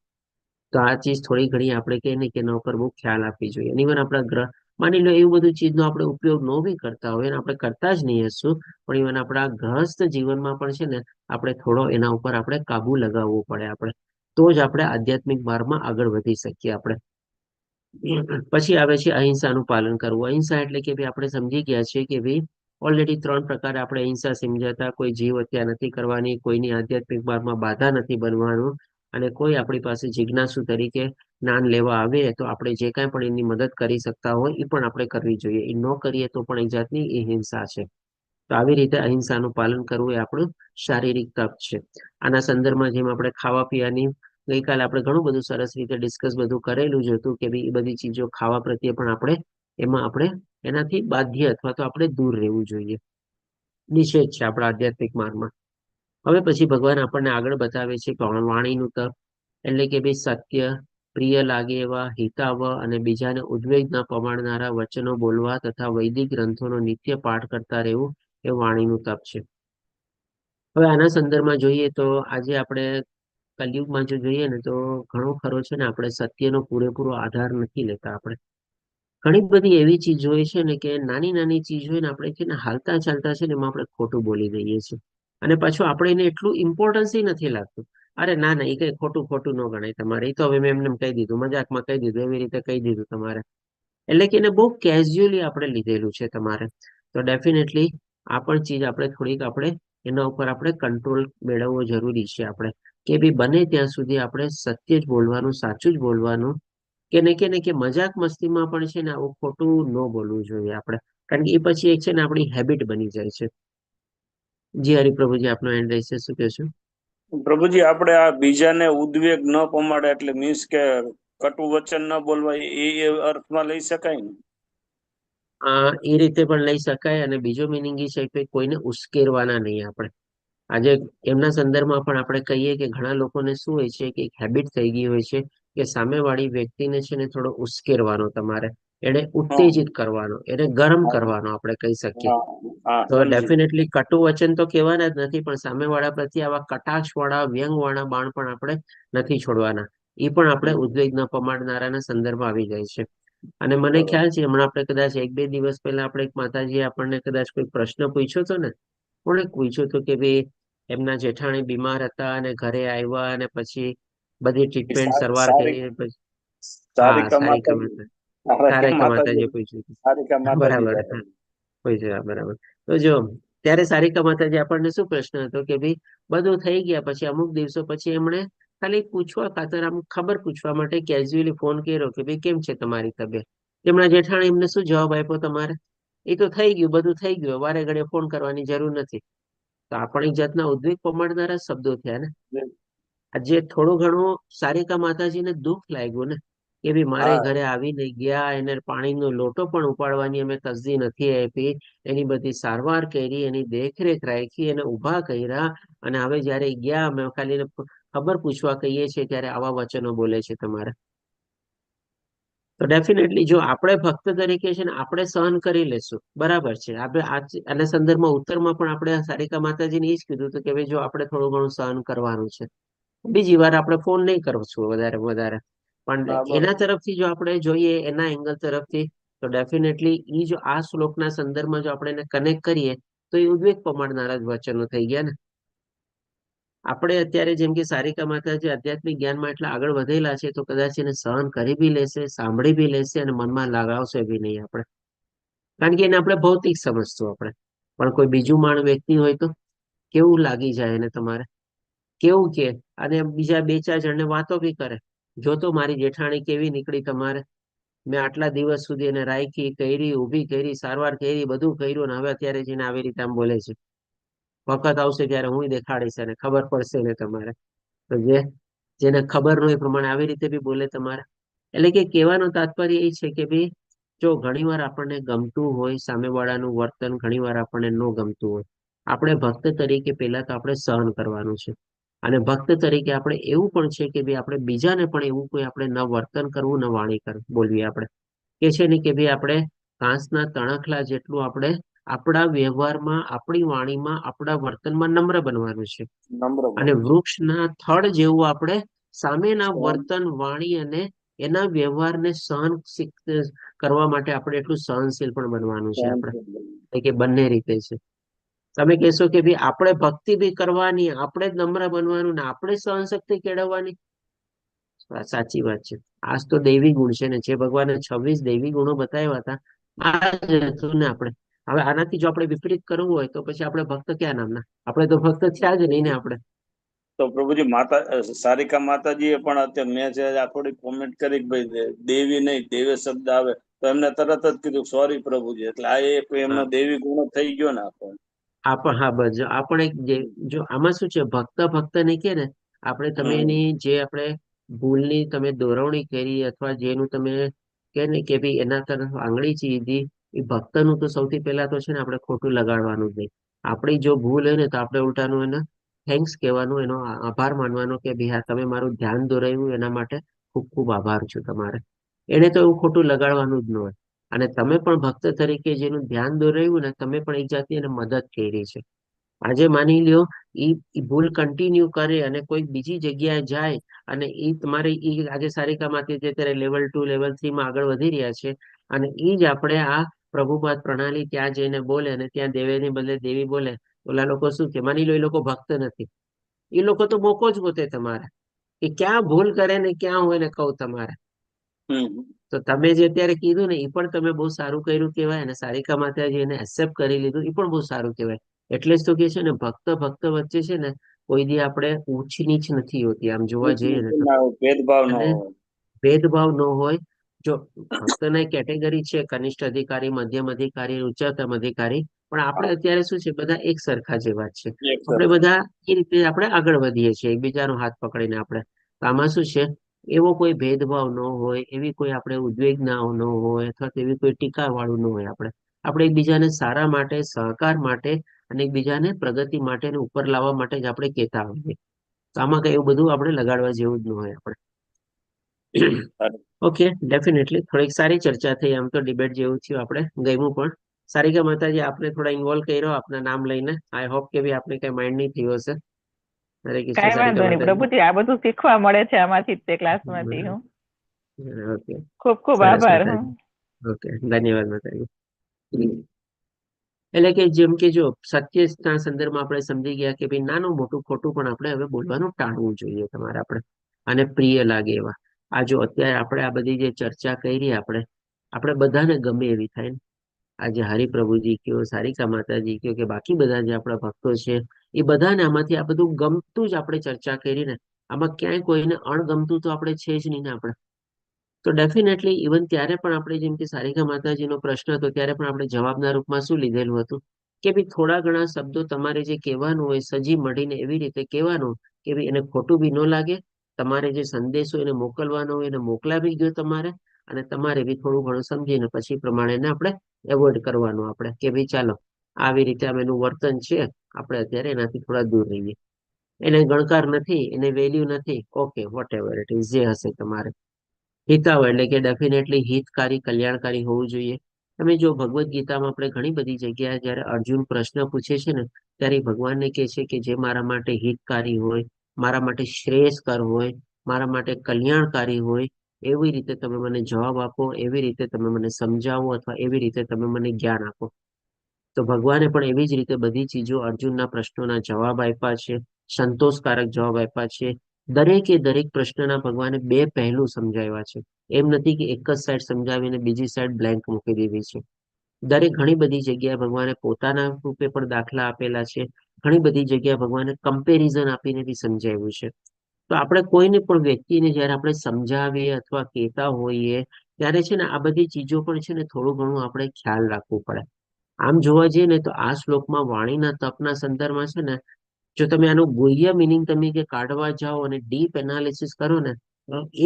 તો આ ચીજ થોડી ઘણી આપણે કહીએ ને કે એના ઉપર બહુ ખ્યાલ આપવી જોઈએ. ઇવન આપણા ગ્રહ માની લો એવું બધું ચીજનો આપણે ઉપયોગ ન બી કરતા હોય, આપણે કરતા જ નહીં હશું, પણ ઇવન આપણા ગ્રહસ્થ જીવનમાં પણ છે ને આપણે થોડો એના ઉપર આપણે કાબુ લગાવવો પડે. આપણે તો જ આપણે આધ્યાત્મિક માર્ગમાં આગળ વધી શકીએ. આપણે પછી આવે છે અહિંસાનું પાલન કરવું. અહિંસા એટલે કે ભાઈ આપણે સમજી ગયા છીએ કે ભાઈ ઓલરેડી 3 પ્રકારે આપણે અહિંસા સમજ્યા હતા. કોઈ જીવ હત્યા નથી કરવાની, કોઈની આધ્યાત્મિક માર્ગમાં બાધા નથી બનવાનું, અને કોઈ આપણી પાસે જિજ્ઞાસુ તરીકે જ્ઞાન લેવા આવે તો આપણે જે કાંઈ પણ એની મદદ કરી શકતા હોય એ પણ આપણે કરવી જોઈએ. એ ન કરીએ તો પણ એક જાતની એ હિંસા છે. તો આવી રીતે અહિંસાનું પાલન કરવું એ આપણું શારીરિક તપ છે. આના સંદર્ભમાં જેમ આપણે ખાવા પીવાની ગઈકાલે આપણે ઘણું બધું સરસ રીતે ડિસ્કસ બધું કરેલું જ હતું કે ભાઈ એ બધી ચીજો ખાવા પ્રત્યે પણ આપણે એનાથી બાધ્ય અથવા તો આપણે દૂર રહેવું જોઈએ. નિષેધ છે આપણા આધ્યાત્મિક માર્ગમાં. હવે પછી ભગવાન આપણને આગળ બતાવે છે કે વાણીનું તપ એટલે કે ભાઈ સત્ય, પ્રિય લાગે એવા, હિતાવહ અને બીજાને ઉદ્વેગ ન પમાડનારા વચનો બોલવા તથા વૈદિક ગ્રંથોનો નિત્ય પાઠ કરતા રહેવું એ વાણીનું તપ છે. હવે આના સંદર્ભમાં જોઈએ તો આજે આપણે કલયુગમાં જો જોઈએ ને તો ઘણો ખરો છે ને આપણે સત્યનો પૂરેપૂરો આધાર નથી લેતા. આપણે ઘણી બધી એવી ચીજ હોય છે ને કે નાની નાની ચીજ હોય ને આપણે છે ને હાલતા ચાલતા છે ને એમાં આપણે ખોટું બોલી દઈએ છીએ. અને પાછું આપણે એને એટલું ઇમ્પોર્ટન્સ નથી લાગતું. અરે ના ના, એ કઈ ખોટું ખોટું ન ગણાય તમારે, એ તો હવે મેં એમને કહી દીધું, મજાકમાં કહી દીધું, એવી રીતે કહી દીધું તમારે. એટલે કે એને બહુ કેઝ્યુઅલી આપણે લીધેલું છે તમારે. તો ડેફિનેટલી આ પણ ચીજ આપણે થોડીક આપણે એના ઉપર આપણે કંટ્રોલ મેળવવો જરૂરી છે. આપણે કે ભાઈ બને ત્યાં સુધી આપણે સત્ય જ બોલવાનું, સાચું જ બોલવાનું, કે મજાક મસ્તીમાં પણ છે ને આવું ખોટું ન બોલવું જોઈએ આપણે. કારણ કે એ પછી એક છે ને આપણી હેબિટ બની જાય છે. જી હરિપ્રભુજી, આપનો એન્ડ રહેશે, શું કહેશું? પ્રભુજી, આપણે આ બીજાને ઉદ્વેગ ન પમાડે એટલે મીન્સ કે કટુ વચન ન બોલવા, એ અર્થમાં લઈ શકાય ને? એ રીતે પણ લઈ શકાય. અને બીજો મિનિંગ એ છે કે કોઈને ઉશ્કેરવાના નહીં આપણે. આજે એમના સંદર્ભમાં પણ આપણે કહીએ કે ઘણા લોકોને શું હોય છે કે એક હેબિટ થઈ ગઈ હોય છે કે સામેવાળી વ્યક્તિને છે ને થોડો ઉશ્કેરવાનો, તમારે એને ઉત્તેજિત કરવાનો, એને ગરમ કરવાનો આપણે કહી શકીએ. તો ડેફિનેટલી કટુ વચન તો કહેવાના જ નથી, પણ સામેવાળા પ્રત્યે આવા કટાક્ષવાળા, વ્યંગવાળા બાણ પણ આપણે નથી છોડવાના. એ પણ આપણે ઉદ્વેગ ન પમાડનારાના સંદર્ભમાં આવી જાય છે. અને મને ખ્યાલ છે હમણાં આપણે કદાચ 1-2 દિવસ પહેલા આપણે એક માતાજી આપણને કદાચ કોઈ પ્રશ્ન પૂછ્યો હતો ને, કોણે પૂછ્યું હતું કે ભાઈ એમના જેઠાણી બીમાર હતા અને ઘરે આવ્યા અને પછી બધી ટ્રીટમેન્ટ સરવાર કરી પછી સારિકા સારિકા માતાજી. માતાજીએ પૂછ્યું હતું. સારિકા માતાજી બરાબર, બરાબર. પૂછ્યું, બરાબર. તો જો ત્યારે સારિકા માતાજી આપણને શું પ્રશ્ન હતો કે ભાઈ બધું થઈ ગયા પછી અમુક દિવસો પછી એમણે ખાલી પૂછવા ખાતર, આમ ખબર પૂછવા માટે કેઝ્યુઅલી ફોન કર્યો કે ભાઈ કેમ છે તમારી તબિયત. તેમના જેઠાણી એમને શું જવાબ આપ્યો તમારે? એ તો થઈ ગયું, બધું થઈ ગયું, વારે ઘડીએ ફોન કરવાની જરૂર નથી. તો આપણી જાતના ઉદ્વેગ પમાડનારા શબ્દો થયા ને. આજે થોડું ઘણું સારિકા માતાજીને દુઃખ લાગ્યું ને કે ભાઈ મારે ઘરે આવીને ગયા, એને પાણીનો લોટો પણ ઉપાડવાની અમે તસદી નથી આપી, એની બધી સારવાર કરી, એની દેખરેખ રાખી, એને ઊભા કર્યા, અને હવે જયારે ગયા અમે ખાલી ખબર પૂછવા કહીએ છીએ ત્યારે આવા વચનો બોલે છે તમારે. તો ડેફિનેટલી જો આપણે ભક્ત તરીકે છે ને આપણે સહન કરી લેશું, બરાબર છે. આપણે આના સંદર્ભમાં ઉત્તરમાં પણ આપણે સારિકા માતાજીને એ જ કીધું હતું કે ભાઈ જો આપણે થોડું ઘણું સહન કરવાનું છે, બીજી વાર આપણે ફોન નહીં કરશું વધારે. પણ એના તરફથી જો આપણે જોઈએ, એના એંગલ તરફથી, તો ડેફિનેટલી એ જો આ શ્લોકના સંદર્ભમાં જો આપણે એને કનેક્ટ કરીએ તો એ ઉદ્વેગ પમાડનારા જ વચનો થઈ ગયા ને. આપણે અત્યારે જેમ કે સારિકા માતાજી આધ્યાત્મિક જ્ઞાનમાં એટલા આગળ વધેલા છે તો કદાચ એને સહન કરી બી લેશે, સાંભળી બી લેશે અને મનમાં લગાવશે બી નહીં આપણે. કારણ કે એને આપણે ભૌતિક સમજતું આપણે. પણ કોઈ બીજું વ્યક્તિ હોય તો કેવું લાગી જાય એને તમારે, કેવું કે, અને બીજા 2-4 જણને વાતો બી કરે, જો તો મારી જેઠાણી કેવી નીકળી તમારે, મેં આટલા દિવસ સુધી એને રાખી, કરી, ઊભી કરી, સારવાર કરી, બધું કર્યું, અને હવે અત્યારે જઈને આવી રીતે આમ બોલે છે. વખત આવશે ત્યારે હું દેખાડીશ અને ખબર પડશે ને તમારે. તો જેને ખબર ન હોય એ પ્રમાણે આવી રીતે બી બોલે તમારે. એટલે કે કહેવાનું તાત્પર્ય એ છે કે ભાઈ જો ઘણીવાર આપણને ગમતું હોય સામેવાળાનું વર્તન, ઘણીવાર આપણને ન ગમતું હોય, આપણે ભક્ત તરીકે પહેલા તો આપણે સહન કરવાનું છે. અને ભક્ત તરીકે આપણે એવું પણ છે કે ભાઈ આપણે બીજાને પણ એવું કોઈ આપણે ન વર્તન કરવું, ન વાણી બોલવી. આપણે કે છે ને કે ભાઈ આપણે ઘાસના તણખલા જેટલું આપણે આપણા વ્યવહારમાં, આપણી વાણીમાં, આપણા વર્તનમાં નમ્ર બનવાનું છે. અને વૃક્ષના થડ જેવું આપણે સામેના વર્તન, વાણી અને એના વ્યવહારને સહન કરવા માટે આપણે એટલું સહનશીલ પણ બનવાનું છે. આપણે કે બંને રીતે છે. તમે કહેશો કે ભાઈ આપણે ભક્તિ બી કરવાની, આપણે જ નમ્ર બનવાનું ને આપણે સહનશક્તિ કેળવવાની. સાચી વાત છે. આજ તો દૈવી ગુણ છે ને, જે ભગવાને 26 દૈવી ગુણો બતાવ્યા હતા આ જ હતું ને. આપણે હવે આનાથી જો આપણે વિપરીત કરવું હોય તો પછી આપણે ભક્ત ક્યાં નામના? આપણે તો ભક્ત થયા જ નહીં ને આપણે. તો પ્રભુજી સારિકા માતાજીએ પણ અત્યારે મેં છે આ થોડી કોમેન્ટ કરી કે ભાઈ દેવી નહીં દેવે શબ્દ આવે તો એમને તરત જ કીધું સોરી પ્રભુજી, એટલે આ એક એમનો દેવી ગુણ થઈ ગયો ને હા બસ આ પણ એક જો આમાં શું છે, ભક્ત ને કે ને આપણે તમે એની જે આપણે ભૂલની તમે દોરવણી કરી અથવા જેનું તમે કે ને કે ભાઈ એના તરફ આંગળી ચીધી, એ ભક્તનું તો સૌથી પહેલા તો છે ને આપણે ખોટું લગાડવાનું જ નહીં. આપણી જો ભૂલ હોય ને તો આપણે ઉલટાનું એને થેન્ક્સ કહેવાનું, એનો આભાર માનવાનો કે ભાઈ હા તમે મારું ધ્યાન દોરાવ્યું એના માટે ખૂબ ખૂબ આભાર છું તમારે. એને તો એવું ખોટું લગાડવાનું જ ન હોય. અને તમે પણ ભક્ત તરીકે જેનું ધ્યાન દોરાવ્યું ને તમે પણ એક જાતની એને મદદ કરી છે. આજે માની લ્યો ઈ ભૂલ કન્ટિન્યુ કરે અને કોઈ બીજી જગ્યાએ જાય અને એ તમારે આજે સારિકામાંથી જે અત્યારે લેવલ 2 લેવલ 3 માં આગળ વધી રહ્યા છે અને એ જ આપણે આ પ્રભુપાદ પ્રણાલી ત્યાં જઈને બોલે અને ત્યાં દેવેની બદલે દેવી બોલે, ઓલા લોકો શું કે માની લો એ લોકો ભક્ત નથી, એ લોકો તો મોકો જ ગોતે તમારે કે ક્યાં ભૂલ કરે ને ક્યાં હોય ને કહું તમારે. તો તમે જે અત્યારે કીધું ને એ પણ તમે બહુ સારું કર્યું કહેવાય, અને સારિકા માતાજી એને એક્સેપ્ટ કરી લીધું એ પણ બહુ સારું કહેવાય. એટલે જ તો કે છે ને ભક્ત વચ્ચે છે ને કોઈ દી આપણે ઊંચ નીચ નથી હોતી. આમ જોવા જઈએ ને તો ભેદભાવ ન અને હોય. ભેદભાવ ન હોય. જો ભક્તના કેટેગરી છે, કનિષ્ઠ અધિકારી, મધ્યમ અધિકારી, ઉચ્ચતમ અધિકારી, પણ આપણે અત્યારે શું છે બધા એક સરખા જેવા જ છે. આપણે બધા એ રીતે આપણે આગળ વધીએ છીએ એકબીજાનો હાથ પકડીને. આપણે આમાં શું છે, એવો કોઈ ભેદભાવ ન હોય, એવી કોઈ આપણે ઉદ્વેગનાઓ ન હોય અથવા એવી કોઈ ટીકા વાળું ન હોય. આપણે એકબીજાને સારા માટે, સહકાર માટે અને એકબીજાને પ્રગતિ માટે અને ઉપર લાવવા માટે જ આપણે કહેતા હોઈએ. તો આમાં કઈ એવું બધું આપણે લગાડવા જેવું જ ન હોય આપણે. ઓકે, ડેફિનેટલી થોડીક સારી ચર્ચા થઈ. આમ તો ડિબેટ જેવું થયું, આપણે ગમ્યું પણ. સારિકા માતાજી આપને થોડા ઇન્વોલ્વ કર્યો આપના નામ લઈને. આઈ હોપ કે આપણે કઈ માઇન્ડ નહીં થયું હશે. હરે કૃષ્ણ. કઈ વાંધો નહીં પ્રભુજી, આ બધું શીખવા મળે છે આમાંથી તે ક્લાસમાંથી. હું ઓકે, ખૂબ ખૂબ સરસ આભાર. માતાજી. ઓકે, ધન્યવાદ માતાજી. એટલે કે જેમ કે જો સત્યના સંદર્ભમાં આપણે સમજી ગયા કે ભાઈ નાનું મોટું ખોટું પણ આપણે હવે બોલવાનું ટાળવું જોઈએ તમારે. અને પ્રિય લાગે એવા આ જો અત્યારે આપણે આ બધી જે ચર્ચા કરી આપણે બધાને ગમે એવી થાય ને. આજે હરિપ્રભુજી કયો, સારિકા માતાજી કયો કે બાકી બધા જે આપણા ભક્તો છે એ બધાને આમાંથી આ બધું ગમતું જ આપણે ચર્ચા કરી ને. આમાં ક્યાંય કોઈને અણગમતું તો આપણે છે જ નહીં ને આપણે. તો ડેફિનેટલી ઇવન ત્યારે પણ આપણે જેમ કે સારિકા માતાજીનો પ્રશ્ન હતો ત્યારે પણ આપણે જવાબના રૂપમાં શું લીધેલું હતું કે ભાઈ થોડા ઘણા શબ્દો તમારે જે કહેવાનું હોય સજી મળીને એવી રીતે કહેવાનું કે ભાઈ એને ખોટું બી ન લાગે. તમારે જે સંદેશો એને મોકલવાનો હોય એને મોકલાવી ગયો તમારે, અને તમારે બી થોડું ઘણું સમજીને પછી પ્રમાણે આપણે એવોઇડ કરવાનું. આપણે કે ભાઈ ચાલો આવી રીતે એનું વર્તન છે, આપણે અત્યારે એનાથી થોડા દૂર રહીએ. એને ગણકાર નથી, એને વેલ્યુ નથી, okay what ever it is, જે હશે તમારે. હિતાવ એટલે કે ડેફિનેટલી હિતકારી, કલ્યાણકારી હોવું જોઈએ. તમે જો ભગવદ્ ગીતામાં આપણે ઘણી બધી જગ્યાએ જયારે અર્જુન પ્રશ્ન પૂછે છે ને ત્યારે ભગવાનને કહે છે કે જે મારા માટે હિતકારી હોય, મારા માટે શ્રેયસ્કર હોય, મારા માટે કલ્યાણકારી હોય, એવી રીતે તમે મને જવાબ આપો, એવી રીતે તમે મને સમજાવો અથવા એવી રીતે તમે મને જ્ઞાન આપો. તો ભગવાને પણ એવી જ રીતે બધી ચીજો અર્જુનના પ્રશ્નોના જવાબ આપ્યા છે, સંતોષકારક જવાબ આપ્યા છે. દરેકે દરેક પ્રશ્નના ભગવાને બે પહેલું સમજાવ્યા છે. એમ નથી કે એક જ સાઈડ સમજાવીને બીજી સાઈડ બ્લેન્ક મૂકી દીધી છે. દરેક ઘણી બધી જગ્યાએ ભગવાને પોતાના રૂપે પણ દાખલા આપેલા છે. ઘણી બધી જગ્યાએ ભગવાને કમ્પેરિઝન આપીને બી સમજાવ્યું છે. તો આપણે કોઈને પણ વ્યક્તિને જયારે આપણે સમજાવીએ અથવા કહેતા હોઈએ ત્યારે છે ને આ બધી ચીજો પણ છે ને થોડું ઘણું આપણે ખ્યાલ રાખવું પડે. આમ જોવા જઈએ ને તો આ શ્લોકમાં વાણીના તપના સંદર્ભમાં છે ને, જો તમે આનું ગુહ્ય મિનિંગ તમે કે કાઢવા જાઓ અને ડીપ એનાલિસિસ કરો ને,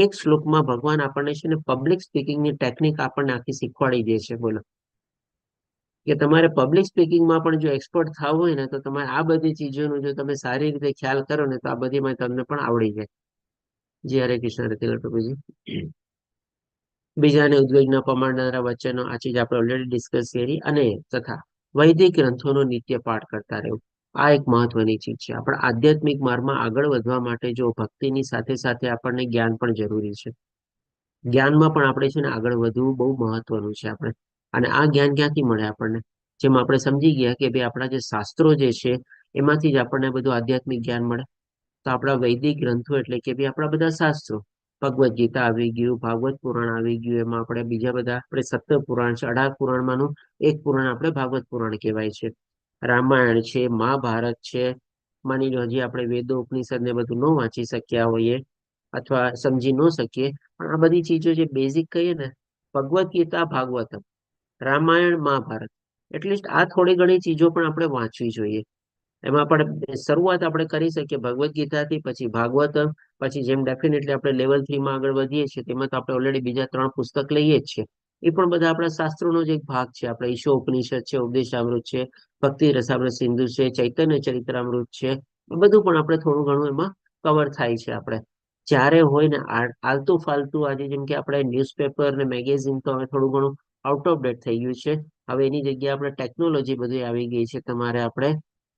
એક શ્લોકમાં ભગવાન આપણને છે ને પબ્લિક સ્પીકિંગની ટેકનિક આપણને આખી શીખવાડી દે છે. બોલો કે તમારે પબ્લિક સ્પીકિંગમાં પણ જો એક્સપર્ટ થવું હોય ને તો તમારે આ બધી ચીજોનું જો તમે સારી રીતે ખ્યાલ કરો ને તો આ બધીમાં તમને પણ આવડી જાય. જી હરે કૃષ્ણ. રતિલાલ પ્રભુજી. બીજાને ઉદ્વેગના પમાડનારા વચનો આ ચીજ આપણે ઓલરેડી ડિસ્કસ કરી, અને તથા વૈદિક ગ્રંથોનો નિત્ય પાઠ કરતા રહેવું. આ એક મહત્વની ચીજ છે. આપણા આધ્યાત્મિક માર્ગમાં આગળ વધવા માટે જો ભક્તિની સાથે સાથે આપણને જ્ઞાન પણ જરૂરી છે. જ્ઞાનમાં પણ આપણે છે ને આગળ વધવું બહુ મહત્વનું છે. આપણે અને આ જ્ઞાન ક્યાંથી મળે આપણને? જેમ આપણે સમજી ગયા કે ભાઈ આપણા જે શાસ્ત્રો જે છે એમાંથી જ આપણને બધું આધ્યાત્મિક જ્ઞાન મળે. તો આપણા વૈદિક ગ્રંથો એટલે કે ભાઈ આપણા બધા શાસ્ત્રો, ભગવદ્ ગીતા આવી ગયું, ભાગવત પુરાણ આવી ગયું, એમાં આપણે બીજા બધા આપણે 17 પુરાણ છે, 18 પુરાણમાંનું એક પુરાણ આપણે ભાગવત પુરાણ કહેવાય છે. રામાયણ છે, મહાભારત છે, માની લો હજી આપણે વેદો ઉપનિષદ ને બધું ન વાંચી શક્યા હોઈએ અથવા સમજી ન શકીએ, પણ આ બધી ચીજો જે બેઝિક કહીએ ને, ભગવદ્ ગીતા, ભાગવતમ, રામાયણ, મહાભારત, એટલીસ્ટ આ થોડી ઘણી ચીજો પણ આપણે વાંચવી જોઈએ. એમાં પણ શરૂઆત આપણે કરી શકીએ ભગવદ્ ગીતાથી, પછી ભાગવતમ, પછી જેમ ડેફિનેટલી આપણે લેવલ 3 માં આગળ વધીએ છીએ તેમાં તો આપણે ઓલરેડી બીજા 3 પુસ્તક લઈએ જ છીએ. એ પણ બધા આપણા શાસ્ત્રોનો જ એક ભાગ છે. આપણે ઈશો ઉપનિષદ છે, ઉપદેશામૃત છે, ભક્તિ રસામૃત સિંધુ છે, ચૈતન્ય ચરિત્રામૃત છે, એ બધું પણ આપણે થોડું ઘણું એમાં કવર થાય છે. આપણે જ્યારે હોય ને આલતુ ફાલતુ, આજે જેમ કે આપણે ન્યૂઝપેપર ને મેગેઝિન તો હવે થોડું ઘણું આઉટ ઓફ ડેટ થઈ ગયું છે. હવે એની જગ્યાએ આપણે ટેકનોલોજી બધી આવી ગઈ છે. તમારે આપણે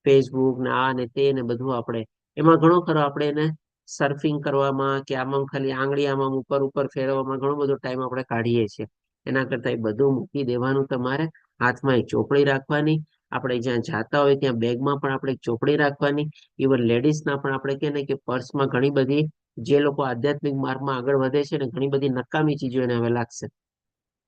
ફેસબુક ને આ ને તે ને બધું આપણે એમાં ઘણો ખરો આપણે એને સર્ફિંગ કરવામાં કે આમાં ખાલી આંગળી આમાં ઉપર ઉપર ફેરવવામાં ઘણો બધો ટાઈમ આપણે કાઢીએ છીએ. એના કરતા એ બધું મૂકી દેવાનું, તમારે હાથમાં એક ચોપડી રાખવાની, આપણે જ્યાં જાતા હોય ત્યાં બેગમાં પણ આપણે એક ચોપડી રાખવાની. ઇવન લેડીઝના પણ આપણે કહે ને કે પર્સમાં ઘણી બધી, જે લોકો આધ્યાત્મિક માર્ગમાં આગળ વધે છે ને, ઘણી બધી નકામી ચીજો એને હવે લાગશે.